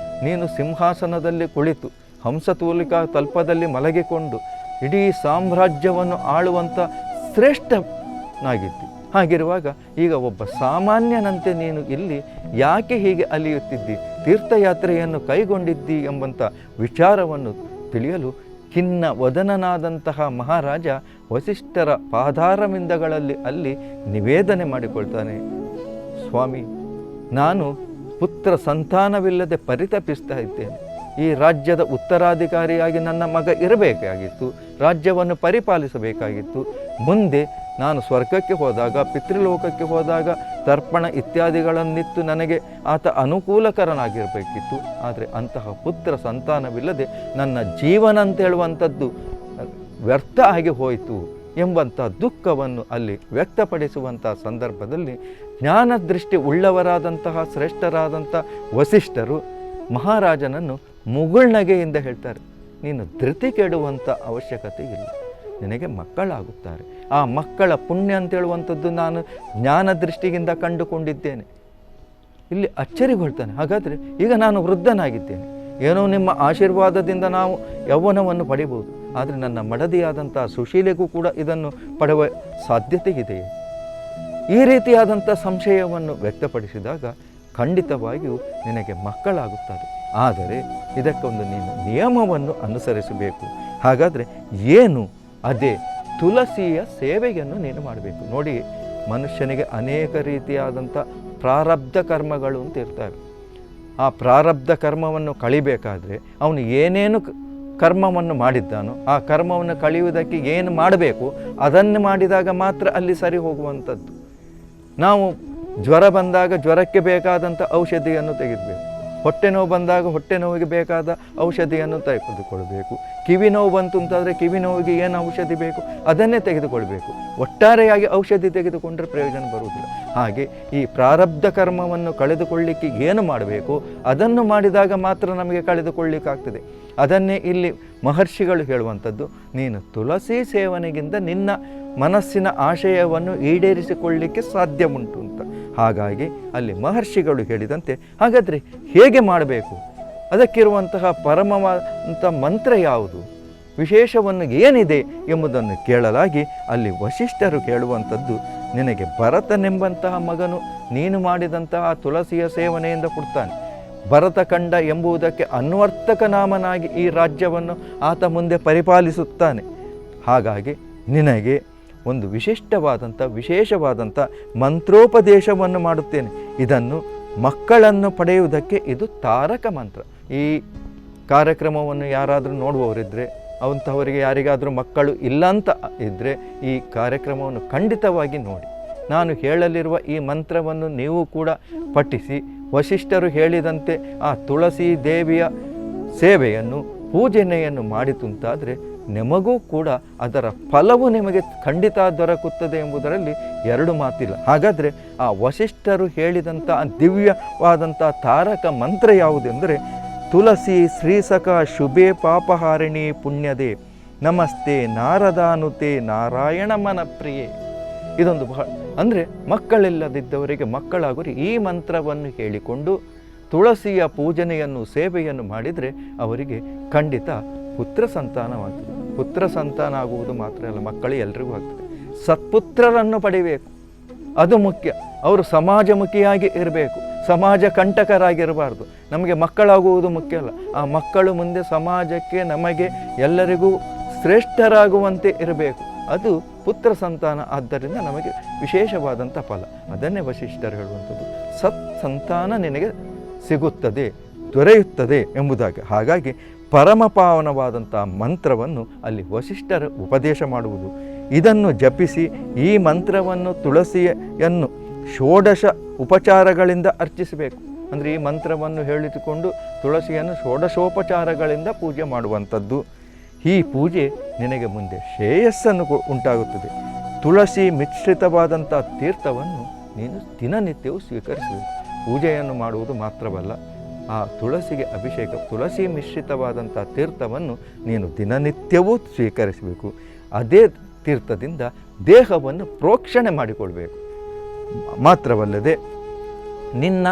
ನೀನು ಸಿಂಹಾಸನದಲ್ಲಿ ಕುಳಿತು ಹಂಸತೂಲಿಕಾ ತಲ್ಪದಲ್ಲಿ ಮಲಗಿಕೊಂಡು ಇಡೀ ಸಾಮ್ರಾಜ್ಯವನ್ನು ಆಳುವಂಥ ಶ್ರೇಷ್ಠನಾಗಿದ್ದಿ. ಹಾಗಿರುವಾಗ ಈಗ ಒಬ್ಬ ಸಾಮಾನ್ಯನಂತೆ ನೀನು ಇಲ್ಲಿ ಯಾಕೆ ಹೀಗೆ ಅಲಿಯುತ್ತಿದ್ದಿ, ತೀರ್ಥಯಾತ್ರೆಯನ್ನು ಕೈಗೊಂಡಿದ್ದಿ ಎಂಬಂಥ ವಿಚಾರವನ್ನು ತಿಳಿಯಲು ಖಿನ್ನ ವದನನಾದಂತಹ ಮಹಾರಾಜ ವಸಿಷ್ಠರ ಪಾದಾರವಿಂದಗಳಲ್ಲಿ ಅಲ್ಲಿ ನಿವೇದನೆ ಮಾಡಿಕೊಳ್ತಾನೆ. ಸ್ವಾಮಿ, ನಾನು ಪುತ್ರ ಸಂತಾನವಿಲ್ಲದೆ ಪರಿತಪಿಸ್ತಾ ಇದ್ದೇನೆ. ಈ ರಾಜ್ಯದ ಉತ್ತರಾಧಿಕಾರಿಯಾಗಿ ನನ್ನ ಮಗ ಇರಬೇಕಾಗಿತ್ತು, ರಾಜ್ಯವನ್ನು ಪರಿಪಾಲಿಸಬೇಕಾಗಿತ್ತು. ಮುಂದೆ ನಾನು ಸ್ವರ್ಗಕ್ಕೆ ಹೋದಾಗ, ಪಿತೃಲೋಕಕ್ಕೆ ಹೋದಾಗ ತರ್ಪಣ ಇತ್ಯಾದಿಗಳನ್ನಿತ್ತು ನನಗೆ ಆತ ಅನುಕೂಲಕರನಾಗಿರಬೇಕಿತ್ತು. ಆದರೆ ಅಂತಹ ಪುತ್ರ ಸಂತಾನವಿಲ್ಲದೆ ನನ್ನ ಜೀವನ ಅಂತ ಹೇಳುವಂಥದ್ದು ವ್ಯರ್ಥ ಆಗಿ ಹೋಯಿತು ಎಂಬಂಥ ದುಃಖವನ್ನು ಅಲ್ಲಿ ವ್ಯಕ್ತಪಡಿಸುವಂಥ ಸಂದರ್ಭದಲ್ಲಿ ಜ್ಞಾನದೃಷ್ಟಿ ಉಳ್ಳವರಾದಂತಹ ಶ್ರೇಷ್ಠರಾದಂಥ ವಸಿಷ್ಠರು ಮಹಾರಾಜನನ್ನು ಮುಗುಳ್ನಗೆಯಿಂದ ಹೇಳ್ತಾರೆ, ನೀನು ಧೃತಿ ಕೆಡುವಂಥ ಅವಶ್ಯಕತೆ ಇಲ್ಲ, ನಿನಗೆ ಮಕ್ಕಳಾಗುತ್ತಾರೆ. ಆ ಮಕ್ಕಳ ಪುಣ್ಯ ಅಂತೇಳುವಂಥದ್ದು ನಾನು ಜ್ಞಾನದೃಷ್ಟಿಯಿಂದ ಕಂಡುಕೊಂಡಿದ್ದೇನೆ. ಇಲ್ಲಿ ಅಚ್ಚರಿಗೊಳ್ತಾನೆ. ಹಾಗಾದರೆ ಈಗ ನಾನು ವೃದ್ಧನಾಗಿದ್ದೇನೆ, ಏನೋ ನಿಮ್ಮ ಆಶೀರ್ವಾದದಿಂದ ನಾವು ಯೌವನವನ್ನು ಪಡಿಬೋದು, ಆದರೆ ನನ್ನ ಮಡದಿಯಾದಂಥ ಸುಶೀಲೆಗೂ ಕೂಡ ಇದನ್ನು ಪಡೆಯುವ ಸಾಧ್ಯತೆ ಇದೆಯೇ? ಈ ರೀತಿಯಾದಂಥ ಸಂಶಯವನ್ನು ವ್ಯಕ್ತಪಡಿಸಿದಾಗ ಖಂಡಿತವಾಗಿಯೂ ನಿನಗೆ ಮಕ್ಕಳಾಗುತ್ತದೆ. ಆದರೆ ಇದಕ್ಕೊಂದು ನೀನು ನಿಯಮವನ್ನು ಅನುಸರಿಸಬೇಕು. ಹಾಗಾದರೆ ಏನು? ಅದೇ ತುಳಸಿಯ ಸೇವೆಯನ್ನು ನೀನು ಮಾಡಬೇಕು. ನೋಡಿ, ಮನುಷ್ಯನಿಗೆ ಅನೇಕ ರೀತಿಯಾದಂಥ ಪ್ರಾರಬ್ಧ ಕರ್ಮಗಳು ಅಂತ ಇರ್ತವೆ. ಆ ಪ್ರಾರಬ್ಧ ಕರ್ಮವನ್ನು ಕಳಿಬೇಕಾದ್ರೆ ಅವನು ಏನೇನು ಕರ್ಮವನ್ನು ಮಾಡಿದ್ದಾನೋ ಆ ಕರ್ಮವನ್ನು ಕಳೆಯುವುದಕ್ಕೆ ಏನು ಮಾಡಬೇಕು ಅದನ್ನು ಮಾಡಿದಾಗ ಮಾತ್ರ ಅಲ್ಲಿ ಸರಿ ಹೋಗುವಂಥದ್ದು. ನಾವು ಜ್ವರ ಬಂದಾಗ ಜ್ವರಕ್ಕೆ ಬೇಕಾದಂಥ ಔಷಧಿಯನ್ನು ತೆಗೆದುಬೇಕು, ಹೊಟ್ಟೆ ನೋವು ಬಂದಾಗ ಹೊಟ್ಟೆ ನೋವಿಗೆ ಬೇಕಾದ ಔಷಧಿಯನ್ನು ತೆಗೆದುಕೊಳ್ಬೇಕು, ಕಿವಿ ನೋವು ಬಂತು ಅಂತಾದರೆ ಕಿವಿ ನೋವಿಗೆ ಏನು ಔಷಧಿ ಬೇಕು ಅದನ್ನೇ ತೆಗೆದುಕೊಳ್ಬೇಕು. ಒಟ್ಟಾರೆಯಾಗಿ ಔಷಧಿ ತೆಗೆದುಕೊಂಡ್ರೆ ಪ್ರಯೋಜನ ಬರುವುದಿಲ್ಲ. ಹಾಗೆ ಈ ಪ್ರಾರಬ್ಧ ಕರ್ಮವನ್ನು ಕಳೆದುಕೊಳ್ಳಿಕ್ಕೆ ಏನು ಮಾಡಬೇಕು ಅದನ್ನು ಮಾಡಿದಾಗ ಮಾತ್ರ ನಮಗೆ ಕಳೆದುಕೊಳ್ಳಿಕ್ಕಾಗ್ತದೆ. ಅದನ್ನೇ ಇಲ್ಲಿ ಮಹರ್ಷಿಗಳು ಹೇಳುವಂಥದ್ದು, ನೀನು ತುಳಸಿ ಸೇವನೆಗಿಂತ ನಿನ್ನ ಮನಸ್ಸಿನ ಆಶಯವನ್ನು ಈಡೇರಿಸಿಕೊಳ್ಳಿಕ್ಕೆ ಸಾಧ್ಯ ಉಂಟು ಅಂತ. ಹಾಗಾಗಿ ಅಲ್ಲಿ ಮಹರ್ಷಿಗಳು ಹೇಳಿದಂತೆ ಹಾಗಾದರೆ ಹೇಗೆ ಮಾಡಬೇಕು, ಅದಕ್ಕಿರುವಂತಹ ಪರಮವಾದಂಥ ಮಂತ್ರ ಯಾವುದು, ವಿಶೇಷವನ್ನು ಏನಿದೆ ಎಂಬುದನ್ನು ಕೇಳಲಾಗಿ ಅಲ್ಲಿ ವಸಿಷ್ಠರು ಕೇಳುವಂಥದ್ದು, ನಿನಗೆ ಭರತನೆಂಬಂತಹ ಮಗನು ನೀನು ಮಾಡಿದಂತಹ ತುಳಸಿಯ ಸೇವನೆಯಿಂದ ಕೊಡ್ತಾನೆ. ಭರತಖಂಡ ಎಂಬುದಕ್ಕೆ ಅನ್ವರ್ಥಕ ನಾಮನಾಗಿ ಈ ರಾಜ್ಯವನ್ನು ಆತ ಮುಂದೆ ಪರಿಪಾಲಿಸುತ್ತಾನೆ. ಹಾಗಾಗಿ ನಿನಗೆ ಒಂದು ವಿಶೇಷವಾದಂಥ ಮಂತ್ರೋಪದೇಶವನ್ನು ಮಾಡುತ್ತೇನೆ. ಇದನ್ನು ಮಕ್ಕಳನ್ನು ಪಡೆಯುವುದಕ್ಕೆ ಇದು ತಾರಕ ಮಂತ್ರ. ಈ ಕಾರ್ಯಕ್ರಮವನ್ನು ಯಾರಾದರೂ ನೋಡುವವರಿದ್ದರೆ, ಅಂಥವರಿಗೆ ಯಾರಿಗಾದರೂ ಮಕ್ಕಳು ಇಲ್ಲ ಅಂತ ಇದ್ದರೆ ಈ ಕಾರ್ಯಕ್ರಮವನ್ನು ಖಂಡಿತವಾಗಿ ನೋಡಿ. ನಾನು ಹೇಳಲಿರುವ ಈ ಮಂತ್ರವನ್ನು ನೀವು ಕೂಡ ಪಠಿಸಿ ವಸಿಷ್ಠರು ಹೇಳಿದಂತೆ ಆ ತುಳಸಿ ದೇವಿಯ ಸೇವೆಯನ್ನು ಪೂಜನೆಯನ್ನು ಮಾಡಿತುಂತಾದರೆ ನಿಮಗೂ ಕೂಡ ಅದರ ಫಲವು ನಿಮಗೆ ಖಂಡಿತ ದೊರಕುತ್ತದೆ ಎಂಬುದರಲ್ಲಿ ಎರಡು ಮಾತಿಲ್ಲ. ಹಾಗಾದರೆ ಆ ವಸಿಷ್ಠರು ಹೇಳಿದಂಥ ದಿವ್ಯವಾದಂಥ ತಾರಕ ಮಂತ್ರ ಯಾವುದೆಂದರೆ, ತುಳಸಿ ಶ್ರೀಸಖ ಶುಭೆ ಪಾಪಹಾರಿಣಿ ಪುಣ್ಯದೆ ನಮಸ್ತೆ ನಾರದಾನುತೆ ನಾರಾಯಣ ಮನಪ್ರಿಯೆ. ಇದೊಂದು ಬಹಳ ಅಂದರೆ ಮಕ್ಕಳಿಲ್ಲದಿದ್ದವರಿಗೆ ಮಕ್ಕಳಾಗುರಿ ಈ ಮಂತ್ರವನ್ನು ಹೇಳಿಕೊಂಡು ತುಳಸಿಯ ಪೂಜನೆಯನ್ನು ಸೇವೆಯನ್ನು ಮಾಡಿದರೆ ಅವರಿಗೆ ಖಂಡಿತ ಪುತ್ರ ಸಂತಾನವಾಗ್ತದೆ. ಪುತ್ರ ಸಂತಾನ ಆಗುವುದು ಮಾತ್ರ ಅಲ್ಲ, ಮಕ್ಕಳು ಎಲ್ರಿಗೂ ಆಗ್ತದೆ. ಸತ್ಪುತ್ರರನ್ನು ಪಡಿಬೇಕು, ಅದು ಮುಖ್ಯ. ಅವರು ಸಮಾಜಮುಖಿಯಾಗಿ ಇರಬೇಕು, ಸಮಾಜ ಕಂಟಕರಾಗಿರಬಾರ್ದು. ನಮಗೆ ಮಕ್ಕಳಾಗುವುದು ಮುಖ್ಯ ಅಲ್ಲ, ಆ ಮಕ್ಕಳು ಮುಂದೆ ಸಮಾಜಕ್ಕೆ ನಮಗೆ ಎಲ್ಲರಿಗೂ ಶ್ರೇಷ್ಠರಾಗುವಂತೆ ಇರಬೇಕು. ಅದು ಪುತ್ರ ಸಂತಾನ. ಆದ್ದರಿಂದ ನಮಗೆ ವಿಶೇಷವಾದಂಥ ಫಲ. ಅದನ್ನೇ ವಸಿಷ್ಠರು ಹೇಳುವಂಥದ್ದು, ಸತ್ ಸಂತಾನ ನಿನಗೆ ಸಿಗುತ್ತದೆ, ದೊರೆಯುತ್ತದೆ ಎಂಬುದಾಗಿ. ಹಾಗಾಗಿ ಪರಮಪಾವನವಾದಂಥ ಮಂತ್ರವನ್ನು ಅಲ್ಲಿ ವಸಿಷ್ಠರು ಉಪದೇಶ ಮಾಡುವುದು. ಇದನ್ನು ಜಪಿಸಿ ಈ ಮಂತ್ರವನ್ನು ತುಳಸಿಯನ್ನು ಷೋಡಶ ಉಪಚಾರಗಳಿಂದ ಅರ್ಚಿಸಬೇಕು. ಅಂದರೆ ಈ ಮಂತ್ರವನ್ನು ಹೇಳಿದುಕೊಂಡು ತುಳಸಿಯನ್ನು ಷೋಡಶೋಪಚಾರಗಳಿಂದ ಪೂಜೆ ಮಾಡುವಂಥದ್ದು. ಈ ಪೂಜೆ ನಿನಗೆ ಮುಂದೆ ಶ್ರೇಯಸ್ಸನ್ನು ಉಂಟಾಗುತ್ತದೆ. ತುಳಸಿ ಮಿಶ್ರಿತವಾದಂಥ ತೀರ್ಥವನ್ನು ನೀನು ದಿನನಿತ್ಯವೂ ಸ್ವೀಕರಿಸಬೇಕು. ಪೂಜೆಯನ್ನು ಮಾಡುವುದು ಮಾತ್ರವಲ್ಲ, ಆ ತುಳಸಿಗೆ ಅಭಿಷೇಕ, ತುಳಸಿ ಮಿಶ್ರಿತವಾದಂಥ ತೀರ್ಥವನ್ನು ನೀನು ದಿನನಿತ್ಯವೂ ಸ್ವೀಕರಿಸಬೇಕು. ಅದೇ ತೀರ್ಥದಿಂದ ದೇಹವನ್ನು ಪ್ರೋಕ್ಷಣೆ ಮಾಡಿಕೊಳ್ಬೇಕು. ಮಾತ್ರವಲ್ಲದೆ ನಿನ್ನ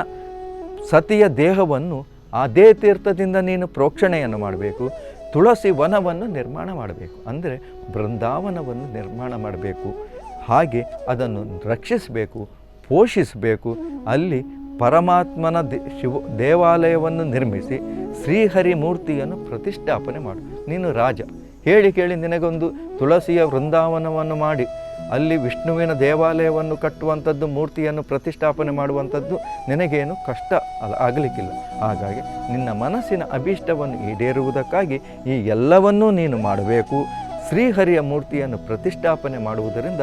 ಸತಿಯ ದೇಹವನ್ನು ಅದೇ ತೀರ್ಥದಿಂದ ನೀನು ಪ್ರೋಕ್ಷಣೆಯನ್ನು ಮಾಡಬೇಕು. ತುಳಸಿ ವನವನ್ನು ನಿರ್ಮಾಣ ಮಾಡಬೇಕು, ಅಂದರೆ ಬೃಂದಾವನವನ್ನು ನಿರ್ಮಾಣ ಮಾಡಬೇಕು. ಹಾಗೆ ಅದನ್ನು ರಕ್ಷಿಸಬೇಕು, ಪೋಷಿಸಬೇಕು. ಅಲ್ಲಿ ಪರಮಾತ್ಮನ ದೇವಾಲಯವನ್ನು ನಿರ್ಮಿಸಿ ಶ್ರೀಹರಿ ಮೂರ್ತಿಯನ್ನು ಪ್ರತಿಷ್ಠಾಪನೆ ಮಾಡು. ನೀನು ರಾಜ, ಹೇಳಿ ಕೇಳಿ ನಿನಗೊಂದು ತುಳಸಿಯ ವೃಂದಾವನವನ್ನು ಮಾಡಿ ಅಲ್ಲಿ ವಿಷ್ಣುವಿನ ದೇವಾಲಯವನ್ನು ಕಟ್ಟುವಂಥದ್ದು, ಮೂರ್ತಿಯನ್ನು ಪ್ರತಿಷ್ಠಾಪನೆ ಮಾಡುವಂಥದ್ದು ನಿನಗೇನು ಕಷ್ಟ ಆಗಲಿಕ್ಕಿಲ್ಲ. ಹಾಗಾಗಿ ನಿನ್ನ ಮನಸ್ಸಿನ ಅಭೀಷ್ಟವನ್ನು ಈಡೇರುವುದಕ್ಕಾಗಿ ಈ ಎಲ್ಲವನ್ನೂ ನೀನು ಮಾಡಬೇಕು. ಶ್ರೀಹರಿಯ ಮೂರ್ತಿಯನ್ನು ಪ್ರತಿಷ್ಠಾಪನೆ ಮಾಡುವುದರಿಂದ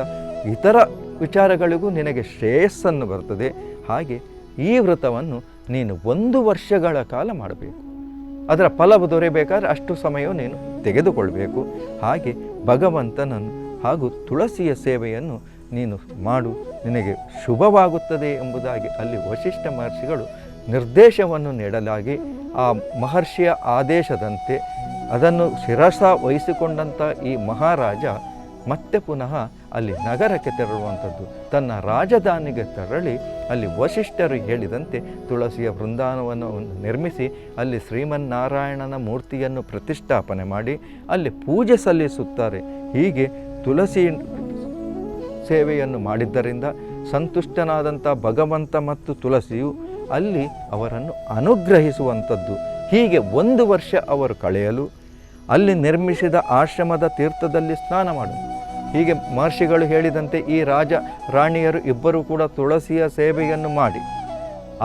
ಇತರ ವಿಚಾರಗಳಿಗೂ ನಿನಗೆ ಶ್ರೇಯಸ್ಸನ್ನು ಬರ್ತದೆ. ಹಾಗೆ ಈ ವ್ರತವನ್ನು ನೀನು 1 ವರ್ಷಗಳ ಕಾಲ ಮಾಡಬೇಕು. ಅದರ ಫಲವು ದೊರೆಯಬೇಕಾದ್ರೆ ಅಷ್ಟು ಸಮಯ ನೀನು ತೆಗೆದುಕೊಳ್ಬೇಕು. ಹಾಗೆ ಭಗವಂತನನ್ನು ಹಾಗೂ ತುಳಸಿಯ ಸೇವೆಯನ್ನು ನೀನು ಮಾಡು, ನಿನಗೆ ಶುಭವಾಗುತ್ತದೆ ಎಂಬುದಾಗಿ ಅಲ್ಲಿ ವಸಿಷ್ಠ ಮಹರ್ಷಿಗಳು ನಿರ್ದೇಶವನ್ನು ನೀಡಲಾಗಿ ಆ ಮಹರ್ಷಿಯ ಆದೇಶದಂತೆ ಅದನ್ನು ಶಿರಸ ವಹಿಸಿಕೊಂಡಂಥ ಈ ಮಹಾರಾಜ ಮತ್ತೆ ಪುನಃ ಅಲ್ಲಿ ನಗರಕ್ಕೆ ತೆರಳುವಂಥದ್ದು. ತನ್ನ ರಾಜಧಾನಿಗೆ ತೆರಳಿ ಅಲ್ಲಿ ವಸಿಷ್ಠರು ಹೇಳಿದಂತೆ ತುಳಸಿಯ ವೃಂದಾವನವನ್ನು ನಿರ್ಮಿಸಿ ಅಲ್ಲಿ ಶ್ರೀಮನ್ನಾರಾಯಣನ ಮೂರ್ತಿಯನ್ನು ಪ್ರತಿಷ್ಠಾಪನೆ ಮಾಡಿ ಅಲ್ಲಿ ಪೂಜೆ ಸಲ್ಲಿಸುತ್ತಾರೆ. ಹೀಗೆ ತುಳಸಿ ಸೇವೆಯನ್ನು ಮಾಡಿದ್ದರಿಂದ ಸಂತುಷ್ಟನಾದಂಥ ಭಗವಂತ ಮತ್ತು ತುಳಸಿಯು ಅಲ್ಲಿ ಅವರನ್ನು ಅನುಗ್ರಹಿಸುವಂಥದ್ದು. ಹೀಗೆ 1 ವರ್ಷ ಅವರು ಕಳೆಯಲು ಅಲ್ಲಿ ನಿರ್ಮಿಸಿದ ಆಶ್ರಮದ ತೀರ್ಥದಲ್ಲಿ ಸ್ನಾನ ಮಾಡುವುದು. ಹೀಗೆ ಮಹರ್ಷಿಗಳು ಹೇಳಿದಂತೆ ಈ ರಾಜ ರಾಣಿಯರು ಇಬ್ಬರೂ ಕೂಡ ತುಳಸಿಯ ಸೇವೆಯನ್ನು ಮಾಡಿ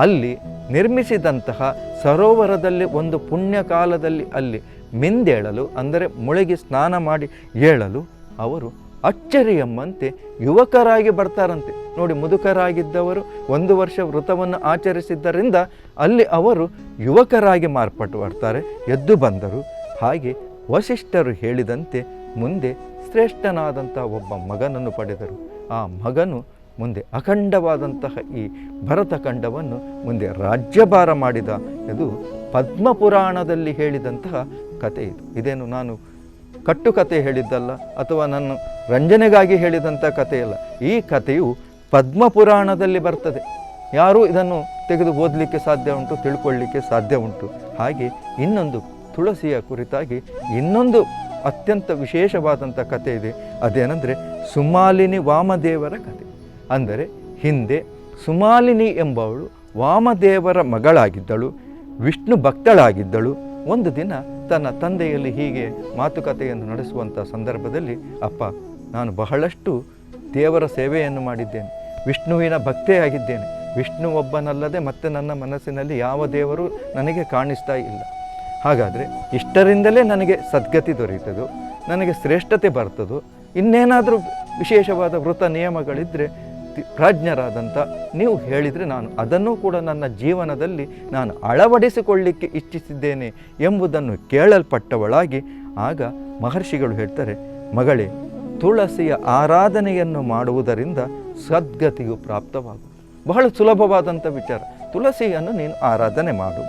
ಅಲ್ಲಿ ನಿರ್ಮಿಸಿದಂತಹ ಸರೋವರದಲ್ಲಿ ಒಂದು ಪುಣ್ಯ ಕಾಲದಲ್ಲಿ ಅಲ್ಲಿ ಮಿಂದೇಳಲು, ಅಂದರೆ ಮುಳುಗಿ ಸ್ನಾನ ಮಾಡಿ ಏಳಲು ಅವರು ಅಚ್ಚರಿ ಎಂಬಂತೆ ಯುವಕರಾಗಿ ಬರ್ತಾರಂತೆ. ನೋಡಿ, ಮುದುಕರಾಗಿದ್ದವರು 1 ವರ್ಷ ವ್ರತವನ್ನು ಆಚರಿಸಿದ್ದರಿಂದ ಅಲ್ಲಿ ಅವರು ಯುವಕರಾಗಿ ಮಾರ್ಪಟ್ಟು ಬರ್ತಾರೆ, ಎದ್ದು ಬಂದರು. ಹಾಗೆ ವಸಿಷ್ಠರು ಹೇಳಿದಂತೆ ಮುಂದೆ ಶ್ರೇಷ್ಠನಾದಂಥ ಒಬ್ಬ ಮಗನನ್ನು ಪಡೆದರು. ಆ ಮಗನು ಮುಂದೆ ಅಖಂಡವಾದಂತಹ ಈ ಭರತಖಂಡವನ್ನು ಮುಂದೆ ರಾಜ್ಯಭಾರ ಮಾಡಿದ. ಇದು ಪದ್ಮಪುರಾಣದಲ್ಲಿ ಹೇಳಿದಂತಹ ಕಥೆ. ಇದೇನು ನಾನು ಕಟ್ಟುಕತೆ ಹೇಳಿದ್ದಲ್ಲ, ಅಥವಾ ನಾನು ರಂಜನೆಗಾಗಿ ಹೇಳಿದಂಥ ಕಥೆಯಲ್ಲ. ಈ ಕಥೆಯು ಪದ್ಮಪುರಾಣದಲ್ಲಿ ಬರ್ತದೆ. ಯಾರೂ ಇದನ್ನು ತೆಗೆದು ಓದಲಿಕ್ಕೆ ಸಾಧ್ಯ ಉಂಟು, ತಿಳ್ಕೊಳ್ಳಿಕ್ಕೆ ಸಾಧ್ಯ ಉಂಟು. ಹಾಗೆ ಇನ್ನೊಂದು ತುಳಸಿಯ ಕುರಿತಾಗಿ ಇನ್ನೊಂದು ಅತ್ಯಂತ ವಿಶೇಷವಾದಂಥ ಕಥೆ ಇದೆ. ಅದೇನೆಂದರೆ ಸುಮಾಲಿನಿ ವಾಮದೇವರ ಕಥೆ. ಅಂದರೆ ಹಿಂದೆ ಸುಮಾಲಿನಿ ಎಂಬವಳು ವಾಮದೇವರ ಮಗಳಾಗಿದ್ದಳು, ವಿಷ್ಣು ಭಕ್ತಳಾಗಿದ್ದಳು. ಒಂದು ದಿನ ತನ್ನ ತಂದೆಯಲ್ಲಿ ಹೀಗೆ ಮಾತುಕತೆಯನ್ನು ನಡೆಸುವಂಥ ಸಂದರ್ಭದಲ್ಲಿ, ಅಪ್ಪ, ನಾನು ಬಹಳಷ್ಟು ದೇವರ ಸೇವೆಯನ್ನು ಮಾಡಿದ್ದೇನೆ, ವಿಷ್ಣುವಿನ ಭಕ್ತೆಯಾಗಿದ್ದೇನೆ. ವಿಷ್ಣು ಒಬ್ಬನಲ್ಲದೆ ಮತ್ತೆ ನನ್ನ ಮನಸ್ಸಿನಲ್ಲಿ ಯಾವ ದೇವರು ನನಗೆ ಕಾಣಿಸ್ತಾ ಇಲ್ಲ. ಹಾಗಾದರೆ ಇಷ್ಟರಿಂದಲೇ ನನಗೆ ಸದ್ಗತಿ ದೊರೆಯುತ್ತದೋ, ನನಗೆ ಶ್ರೇಷ್ಠತೆ ಬರ್ತದೋ, ಇನ್ನೇನಾದರೂ ವಿಶೇಷವಾದ ವೃತ ನಿಯಮಗಳಿದ್ದರೆ ಪ್ರಾಜ್ಞರಾದಂಥ ನೀವು ಹೇಳಿದರೆ ನಾನು ಅದನ್ನೂ ಕೂಡ ನನ್ನ ಜೀವನದಲ್ಲಿ ನಾನು ಅಳವಡಿಸಿಕೊಳ್ಳಿಕ್ಕೆ ಇಚ್ಛಿಸಿದ್ದೇನೆ ಎಂಬುದನ್ನು ಕೇಳಲ್ಪಟ್ಟವಳಾಗಿ ಆಗ ಮಹರ್ಷಿಗಳು ಹೇಳ್ತಾರೆ, ಮಗಳೇ, ತುಳಸಿಯ ಆರಾಧನೆಯನ್ನು ಮಾಡುವುದರಿಂದ ಸದ್ಗತಿಯು ಪ್ರಾಪ್ತವಾಗುವುದು. ಬಹಳ ಸುಲಭವಾದಂಥ ವಿಚಾರ. ತುಳಸಿಯನ್ನು ನೀನು ಆರಾಧನೆ ಮಾಡು.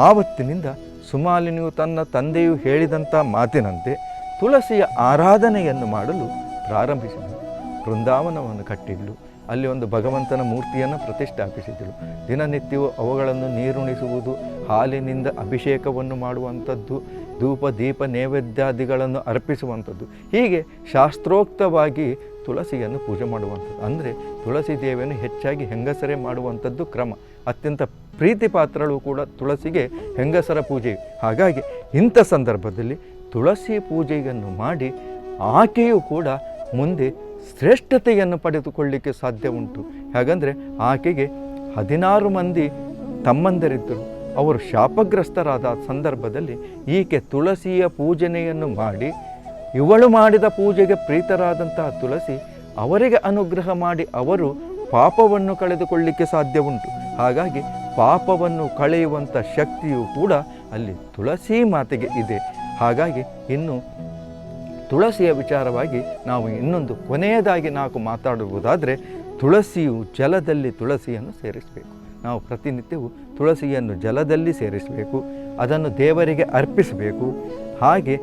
ಆವತ್ತಿನಿಂದ ಸುಮಾಲಿನಿಯು ತನ್ನ ತಂದೆಯು ಹೇಳಿದಂಥ ಮಾತಿನಂತೆ ತುಳಸಿಯ ಆರಾಧನೆಯನ್ನು ಮಾಡಲು ಪ್ರಾರಂಭಿಸಿದಳು. ಬೃಂದಾವನವನ್ನು ಕಟ್ಟಿದ್ಳು, ಅಲ್ಲಿ ಒಂದು ಭಗವಂತನ ಮೂರ್ತಿಯನ್ನು ಪ್ರತಿಷ್ಠಾಪಿಸಿದಳು. ದಿನನಿತ್ಯವೂ ಅವುಗಳನ್ನು ನೀರುಣಿಸುವುದು, ಹಾಲಿನಿಂದ ಅಭಿಷೇಕವನ್ನು ಮಾಡುವಂಥದ್ದು, ಧೂಪ ದೀಪ ನೈವೇದ್ಯಾದಿಗಳನ್ನು ಅರ್ಪಿಸುವಂಥದ್ದು, ಹೀಗೆ ಶಾಸ್ತ್ರೋಕ್ತವಾಗಿ ತುಳಸಿಯನ್ನು ಪೂಜೆ ಮಾಡುವಂಥದ್ದು. ಅಂದರೆ ತುಳಸಿ ದೇವಿಯನ್ನು ಹೆಚ್ಚಾಗಿ ಹೆಂಗಸರೇ ಮಾಡುವಂಥದ್ದು ಕ್ರಮ. ಅತ್ಯಂತ ಪ್ರೀತಿ ಪಾತ್ರಳು ಕೂಡ ತುಳಸಿಗೆ ಹೆಂಗಸರ ಪೂಜೆ. ಹಾಗಾಗಿ ಇಂಥ ಸಂದರ್ಭದಲ್ಲಿ ತುಳಸಿ ಪೂಜೆಯನ್ನು ಮಾಡಿ ಆಕೆಯೂ ಕೂಡ ಮುಂದೆ ಶ್ರೇಷ್ಠತೆಯನ್ನು ಪಡೆದುಕೊಳ್ಳಲಿಕ್ಕೆ ಸಾಧ್ಯ ಉಂಟು. ಹಾಗಂದರೆ ಆಕೆಗೆ 16 ಮಂದಿ ತಮ್ಮಂದರಿದ್ದರು. ಅವರು ಶಾಪಗ್ರಸ್ತರಾದ ಸಂದರ್ಭದಲ್ಲಿ ಈಕೆ ತುಳಸಿಯ ಪೂಜನೆಯನ್ನು ಮಾಡಿ, ಇವಳು ಮಾಡಿದ ಪೂಜೆಗೆ ಪ್ರೀತರಾದಂತಹ ತುಳಸಿ ಅವರಿಗೆ ಅನುಗ್ರಹ ಮಾಡಿ ಅವರು ಪಾಪವನ್ನು ಕಳೆದುಕೊಳ್ಳಲಿಕ್ಕೆ ಸಾಧ್ಯ ಉಂಟು. ಹಾಗಾಗಿ ಪಾಪವನ್ನು ಕಳೆಯುವಂಥ ಶಕ್ತಿಯು ಕೂಡ ಅಲ್ಲಿ ತುಳಸಿ ಮಾತೆಗೆ ಇದೆ. ಹಾಗಾಗಿ ಇನ್ನು ತುಳಸಿಯ ವಿಚಾರವಾಗಿ ನಾವು ಇನ್ನೊಂದು ಕೊನೆಯದಾಗಿ ನಾವು ಮಾತಾಡುವುದಾದರೆ, ತುಳಸಿಯು ಜಲದಲ್ಲಿ ತುಳಸಿಯನ್ನು ಸೇರಿಸಬೇಕು. ನಾವು ಪ್ರತಿನಿತ್ಯವೂ ತುಳಸಿಯನ್ನು ಜಲದಲ್ಲಿ ಸೇರಿಸಬೇಕು, ಅದನ್ನು ದೇವರಿಗೆ ಅರ್ಪಿಸಬೇಕು. ಹಾಗೆ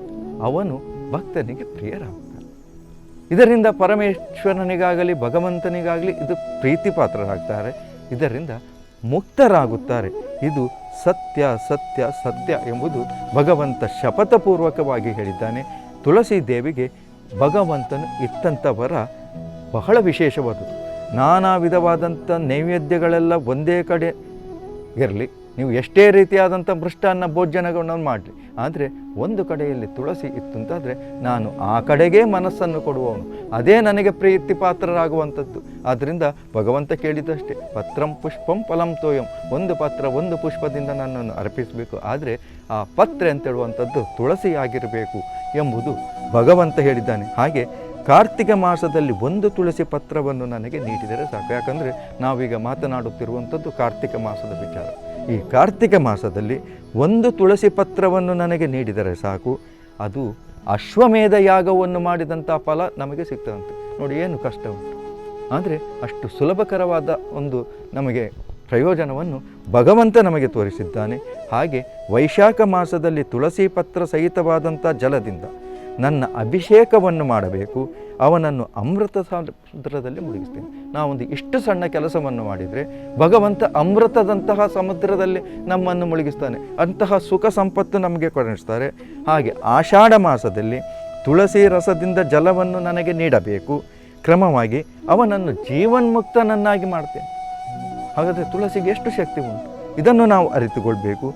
ಅವನು ಭಕ್ತನಿಗೆ ಪ್ರಿಯರಾಗ್ತಾನೆ. ಇದರಿಂದ ಪರಮೇಶ್ವರನಿಗಾಗಲಿ ಭಗವಂತನಿಗಾಗಲಿ ಇದು ಪ್ರೀತಿ ಪಾತ್ರರಾಗ್ತಾರೆ, ಇದರಿಂದ ಮುಕ್ತರಾಗುತ್ತಾರೆ. ಇದು ಸತ್ಯ ಸತ್ಯ ಸತ್ಯ ಎಂಬುದು ಭಗವಂತ ಶಪಥಪೂರ್ವಕವಾಗಿ ಹೇಳಿದ್ದಾನೆ. ತುಳಸಿ ದೇವಿಗೆ ಭಗವಂತನು ಇತ್ತಂಥ ವರ ಬಹಳ ವಿಶೇಷವಾದದ್ದು. ನಾನಾ ವಿಧವಾದಂಥ ನೈವೇದ್ಯಗಳೆಲ್ಲ ಒಂದೇ ಕಡೆ ಇರಲಿ, ನೀವು ಎಷ್ಟೇ ರೀತಿಯಾದಂಥ ಮೃಷ್ಟಾನ್ನ ಭೋಜನಗಳನ್ನು ಮಾಡಲಿ, ಆದರೆ ಒಂದು ಕಡೆಯಲ್ಲಿ ತುಳಸಿ ಇತ್ತು ಅಂತಾದರೆ ನಾನು ಆ ಕಡೆಗೇ ಮನಸ್ಸನ್ನು ಕೊಡುವವನು, ಅದೇ ನನಗೆ ಪ್ರೀತಿ ಪಾತ್ರರಾಗುವಂಥದ್ದು. ಆದ್ದರಿಂದ ಭಗವಂತ ಕೇಳಿದಷ್ಟೇ, ಪತ್ರಂ ಪುಷ್ಪಂ ಫಲಂ ತೋಯಂ, ಒಂದು ಪತ್ರ ಒಂದು ಪುಷ್ಪದಿಂದ ನನ್ನನ್ನು ಅರ್ಪಿಸಬೇಕು, ಆದರೆ ಆ ಪತ್ರೆ ಅಂತೇಳುವಂಥದ್ದು ತುಳಸಿಯಾಗಿರಬೇಕು ಎಂಬುದು ಭಗವಂತ ಹೇಳಿದ್ದಾನೆ. ಹಾಗೆ ಕಾರ್ತಿಕ ಮಾಸದಲ್ಲಿ ಒಂದು ತುಳಸಿ ಪತ್ರವನ್ನು ನನಗೆ ನೀಡಿದರೆ ಸಾಕು. ಯಾಕಂದರೆ ನಾವೀಗ ಮಾತನಾಡುತ್ತಿರುವಂಥದ್ದು ಕಾರ್ತಿಕ ಮಾಸದ ವಿಚಾರ. ಈ ಕಾರ್ತಿಕ ಮಾಸದಲ್ಲಿ ಒಂದು ತುಳಸಿ ಪತ್ರವನ್ನು ನನಗೆ ನೀಡಿದರೆ ಸಾಕು, ಅದು ಅಶ್ವಮೇಧ ಯಾಗವನ್ನು ಮಾಡಿದಂಥ ಫಲ ನಮಗೆ ಸಿಗ್ತದಂತೆ. ನೋಡಿ ಏನು ಕಷ್ಟ ಉಂಟು, ಆದರೆ ಅಷ್ಟು ಸುಲಭಕರವಾದ ಒಂದು ನಮಗೆ ಪ್ರಯೋಜನವನ್ನು ಭಗವಂತ ನಮಗೆ ತೋರಿಸಿದ್ದಾನೆ. ಹಾಗೆ ವೈಶಾಖ ಮಾಸದಲ್ಲಿ ತುಳಸಿ ಪತ್ರ ಸಹಿತವಾದಂಥ ಜಲದಿಂದ ನನ್ನ ಅಭಿಷೇಕವನ್ನು ಮಾಡಬೇಕು, ಅವನನ್ನು ಅಮೃತ ಸಮುದ್ರದಲ್ಲಿ ಮುಳುಗಿಸ್ತೇನೆ. ನಾವೊಂದು ಇಷ್ಟು ಸಣ್ಣ ಕೆಲಸವನ್ನು ಮಾಡಿದರೆ ಭಗವಂತ ಅಮೃತದಂತಹ ಸಮುದ್ರದಲ್ಲಿ ನಮ್ಮನ್ನು ಮುಳುಗಿಸ್ತಾನೆ, ಅಂತಹ ಸುಖ ಸಂಪತ್ತು ನಮಗೆ ಕೊಡಿಸ್ತಾರೆ. ಹಾಗೆ ಆಷಾಢ ಮಾಸದಲ್ಲಿ ತುಳಸಿ ರಸದಿಂದ ಜಲವನ್ನು ನನಗೆ ನೀಡಬೇಕು, ಕ್ರಮವಾಗಿ ಅವನನ್ನು ಜೀವನ್ಮುಕ್ತನನ್ನಾಗಿ ಮಾಡ್ತೇನೆ. ಹಾಗಾದರೆ ತುಳಸಿಗೆ ಎಷ್ಟು ಶಕ್ತಿ ಉಂಟು, ಇದನ್ನು ನಾವು ಅರಿತುಕೊಳ್ಬೇಕು.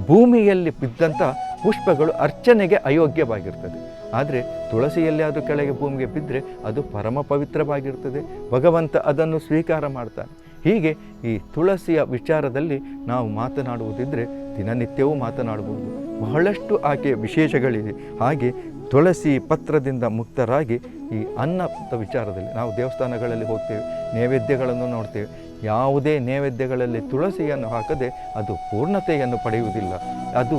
ಭೂಮಿಯಲ್ಲಿ ಬಿದ್ದಂಥ ಪುಷ್ಪಗಳು ಅರ್ಚನೆಗೆ ಅಯೋಗ್ಯವಾಗಿರ್ತದೆ, ಆದರೆ ತುಳಸಿಯಲ್ಲಿ ಅದು ಕೆಳಗೆ ಭೂಮಿಗೆ ಬಿದ್ದರೆ ಅದು ಪರಮ ಪವಿತ್ರವಾಗಿರ್ತದೆ, ಭಗವಂತ ಅದನ್ನು ಸ್ವೀಕಾರ ಮಾಡ್ತಾನೆ. ಹೀಗೆ ಈ ತುಳಸಿಯ ವಿಚಾರದಲ್ಲಿ ನಾವು ಮಾತನಾಡುವುದಿದ್ದರೆ ದಿನನಿತ್ಯವೂ ಮಾತನಾಡಬಹುದು. ಬಹಳಷ್ಟು ಆಕೆಯ ವಿಶೇಷಗಳಿವೆ. ಹಾಗೆ ತುಳಸಿ ಪತ್ರದಿಂದ ಮುಕ್ತರಾಗಿ ಈ ಅನ್ನದ ವಿಚಾರದಲ್ಲಿ ನಾವು ದೇವಸ್ಥಾನಗಳಲ್ಲಿ ಹೋಗ್ತೇವೆ, ನೈವೇದ್ಯಗಳನ್ನು ನೋಡ್ತೇವೆ. ಯಾವುದೇ ನೈವೇದ್ಯಗಳಲ್ಲಿ ತುಳಸಿಯನ್ನು ಹಾಕದೆ ಅದು ಪೂರ್ಣತೆಯನ್ನು ಪಡೆಯುವುದಿಲ್ಲ. ಅದು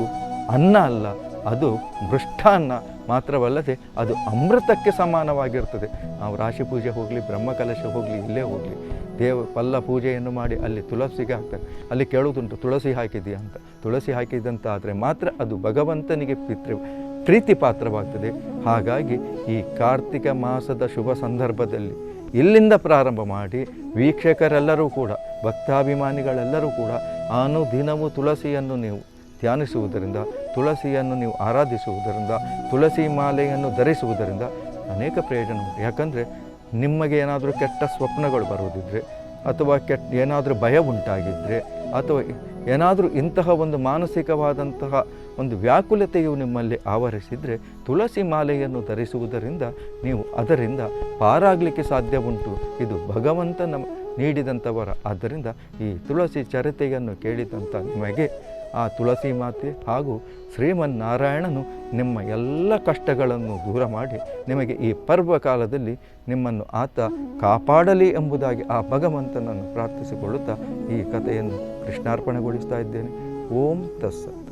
ಅನ್ನ ಅಲ್ಲ, ಅದು ಮೃಷ್ಟಾನ್ನ ಮಾತ್ರವಲ್ಲದೆ ಅದು ಅಮೃತಕ್ಕೆ ಸಮಾನವಾಗಿರ್ತದೆ. ನಾವು ರಾಶಿ ಪೂಜೆ ಹೋಗಲಿ, ಬ್ರಹ್ಮಕಲಶ ಹೋಗಲಿ, ಇಲ್ಲೇ ಹೋಗಲಿ, ಪಲ್ಲ ಪೂಜೆಯನ್ನು ಮಾಡಿ ಅಲ್ಲಿ ತುಳಸಿಗೆ ಹಾಕ್ತಾರೆ. ಅಲ್ಲಿ ಕೇಳುವುದುಂಟು ತುಳಸಿ ಹಾಕಿದೆಯಾ ಅಂತ. ತುಳಸಿ ಹಾಕಿದಂತ ಆದರೆ ಮಾತ್ರ ಅದು ಭಗವಂತನಿಗೆ ಪ್ರೀತಿ ಪಾತ್ರವಾಗ್ತದೆ. ಹಾಗಾಗಿ ಈ ಕಾರ್ತಿಕ ಮಾಸದ ಶುಭ ಸಂದರ್ಭದಲ್ಲಿ ಇಲ್ಲಿಂದ ಪ್ರಾರಂಭ ಮಾಡಿ ವೀಕ್ಷಕರೆಲ್ಲರೂ ಕೂಡ, ಭಕ್ತಾಭಿಮಾನಿಗಳೆಲ್ಲರೂ ಕೂಡ ಅನುದಿನವೂ ತುಳಸಿಯನ್ನು ನೀವು ಧ್ಯಾನಿಸುವುದರಿಂದ, ತುಳಸಿಯನ್ನು ನೀವು ಆರಾಧಿಸುವುದರಿಂದ, ತುಳಸಿ ಮಾಲೆಯನ್ನು ಧರಿಸುವುದರಿಂದ ಅನೇಕ ಪ್ರಯೋಜನ ಉಂಟು. ಯಾಕಂದರೆ ನಿಮಗೆ ಏನಾದರೂ ಕೆಟ್ಟ ಸ್ವಪ್ನಗಳು ಬರುವುದಿದ್ದರೆ, ಅಥವಾ ಏನಾದರೂ ಭಯ ಉಂಟಾಗಿದ್ದರೆ, ಅಥವಾ ಏನಾದರೂ ಇಂತಹ ಒಂದು ಮಾನಸಿಕವಾದಂತಹ ಒಂದು ವ್ಯಾಕುಲತೆಯು ನಿಮ್ಮಲ್ಲಿ ಆವರಿಸಿದರೆ ತುಳಸಿ ಮಾಲೆಯನ್ನು ಧರಿಸುವುದರಿಂದ ನೀವು ಅದರಿಂದ ಪಾರಾಗಲಿಕ್ಕೆ ಸಾಧ್ಯ ಉಂಟು. ಇದು ಭಗವಂತ ನೀಡಿದಂಥ ವರ. ಆದ್ದರಿಂದ ಈ ತುಳಸಿ ಚರಿತೆಯನ್ನು ಕೇಳಿದಂಥ ನಿಮಗೆ ಆ ತುಳಸಿ ಮಾತೆ ಹಾಗೂ ಶ್ರೀಮನ್ನಾರಾಯಣನು ನಿಮ್ಮ ಎಲ್ಲ ಕಷ್ಟಗಳನ್ನು ದೂರ ಮಾಡಿ ನಿಮಗೆ ಈ ಪರ್ವಕಾಲದಲ್ಲಿ ನಿಮ್ಮನ್ನು ಆತ ಕಾಪಾಡಲಿ ಎಂಬುದಾಗಿ ಆ ಭಗವಂತನನ್ನು ಪ್ರಾರ್ಥಿಸಿಕೊಳ್ಳುತ್ತಾ ಈ ಕಥೆಯನ್ನು ಕೃಷ್ಣಾರ್ಪಣೆಗೊಳಿಸ್ತಾ ಇದ್ದೇನೆ. ಓಂ ತಸ್ಸತ್.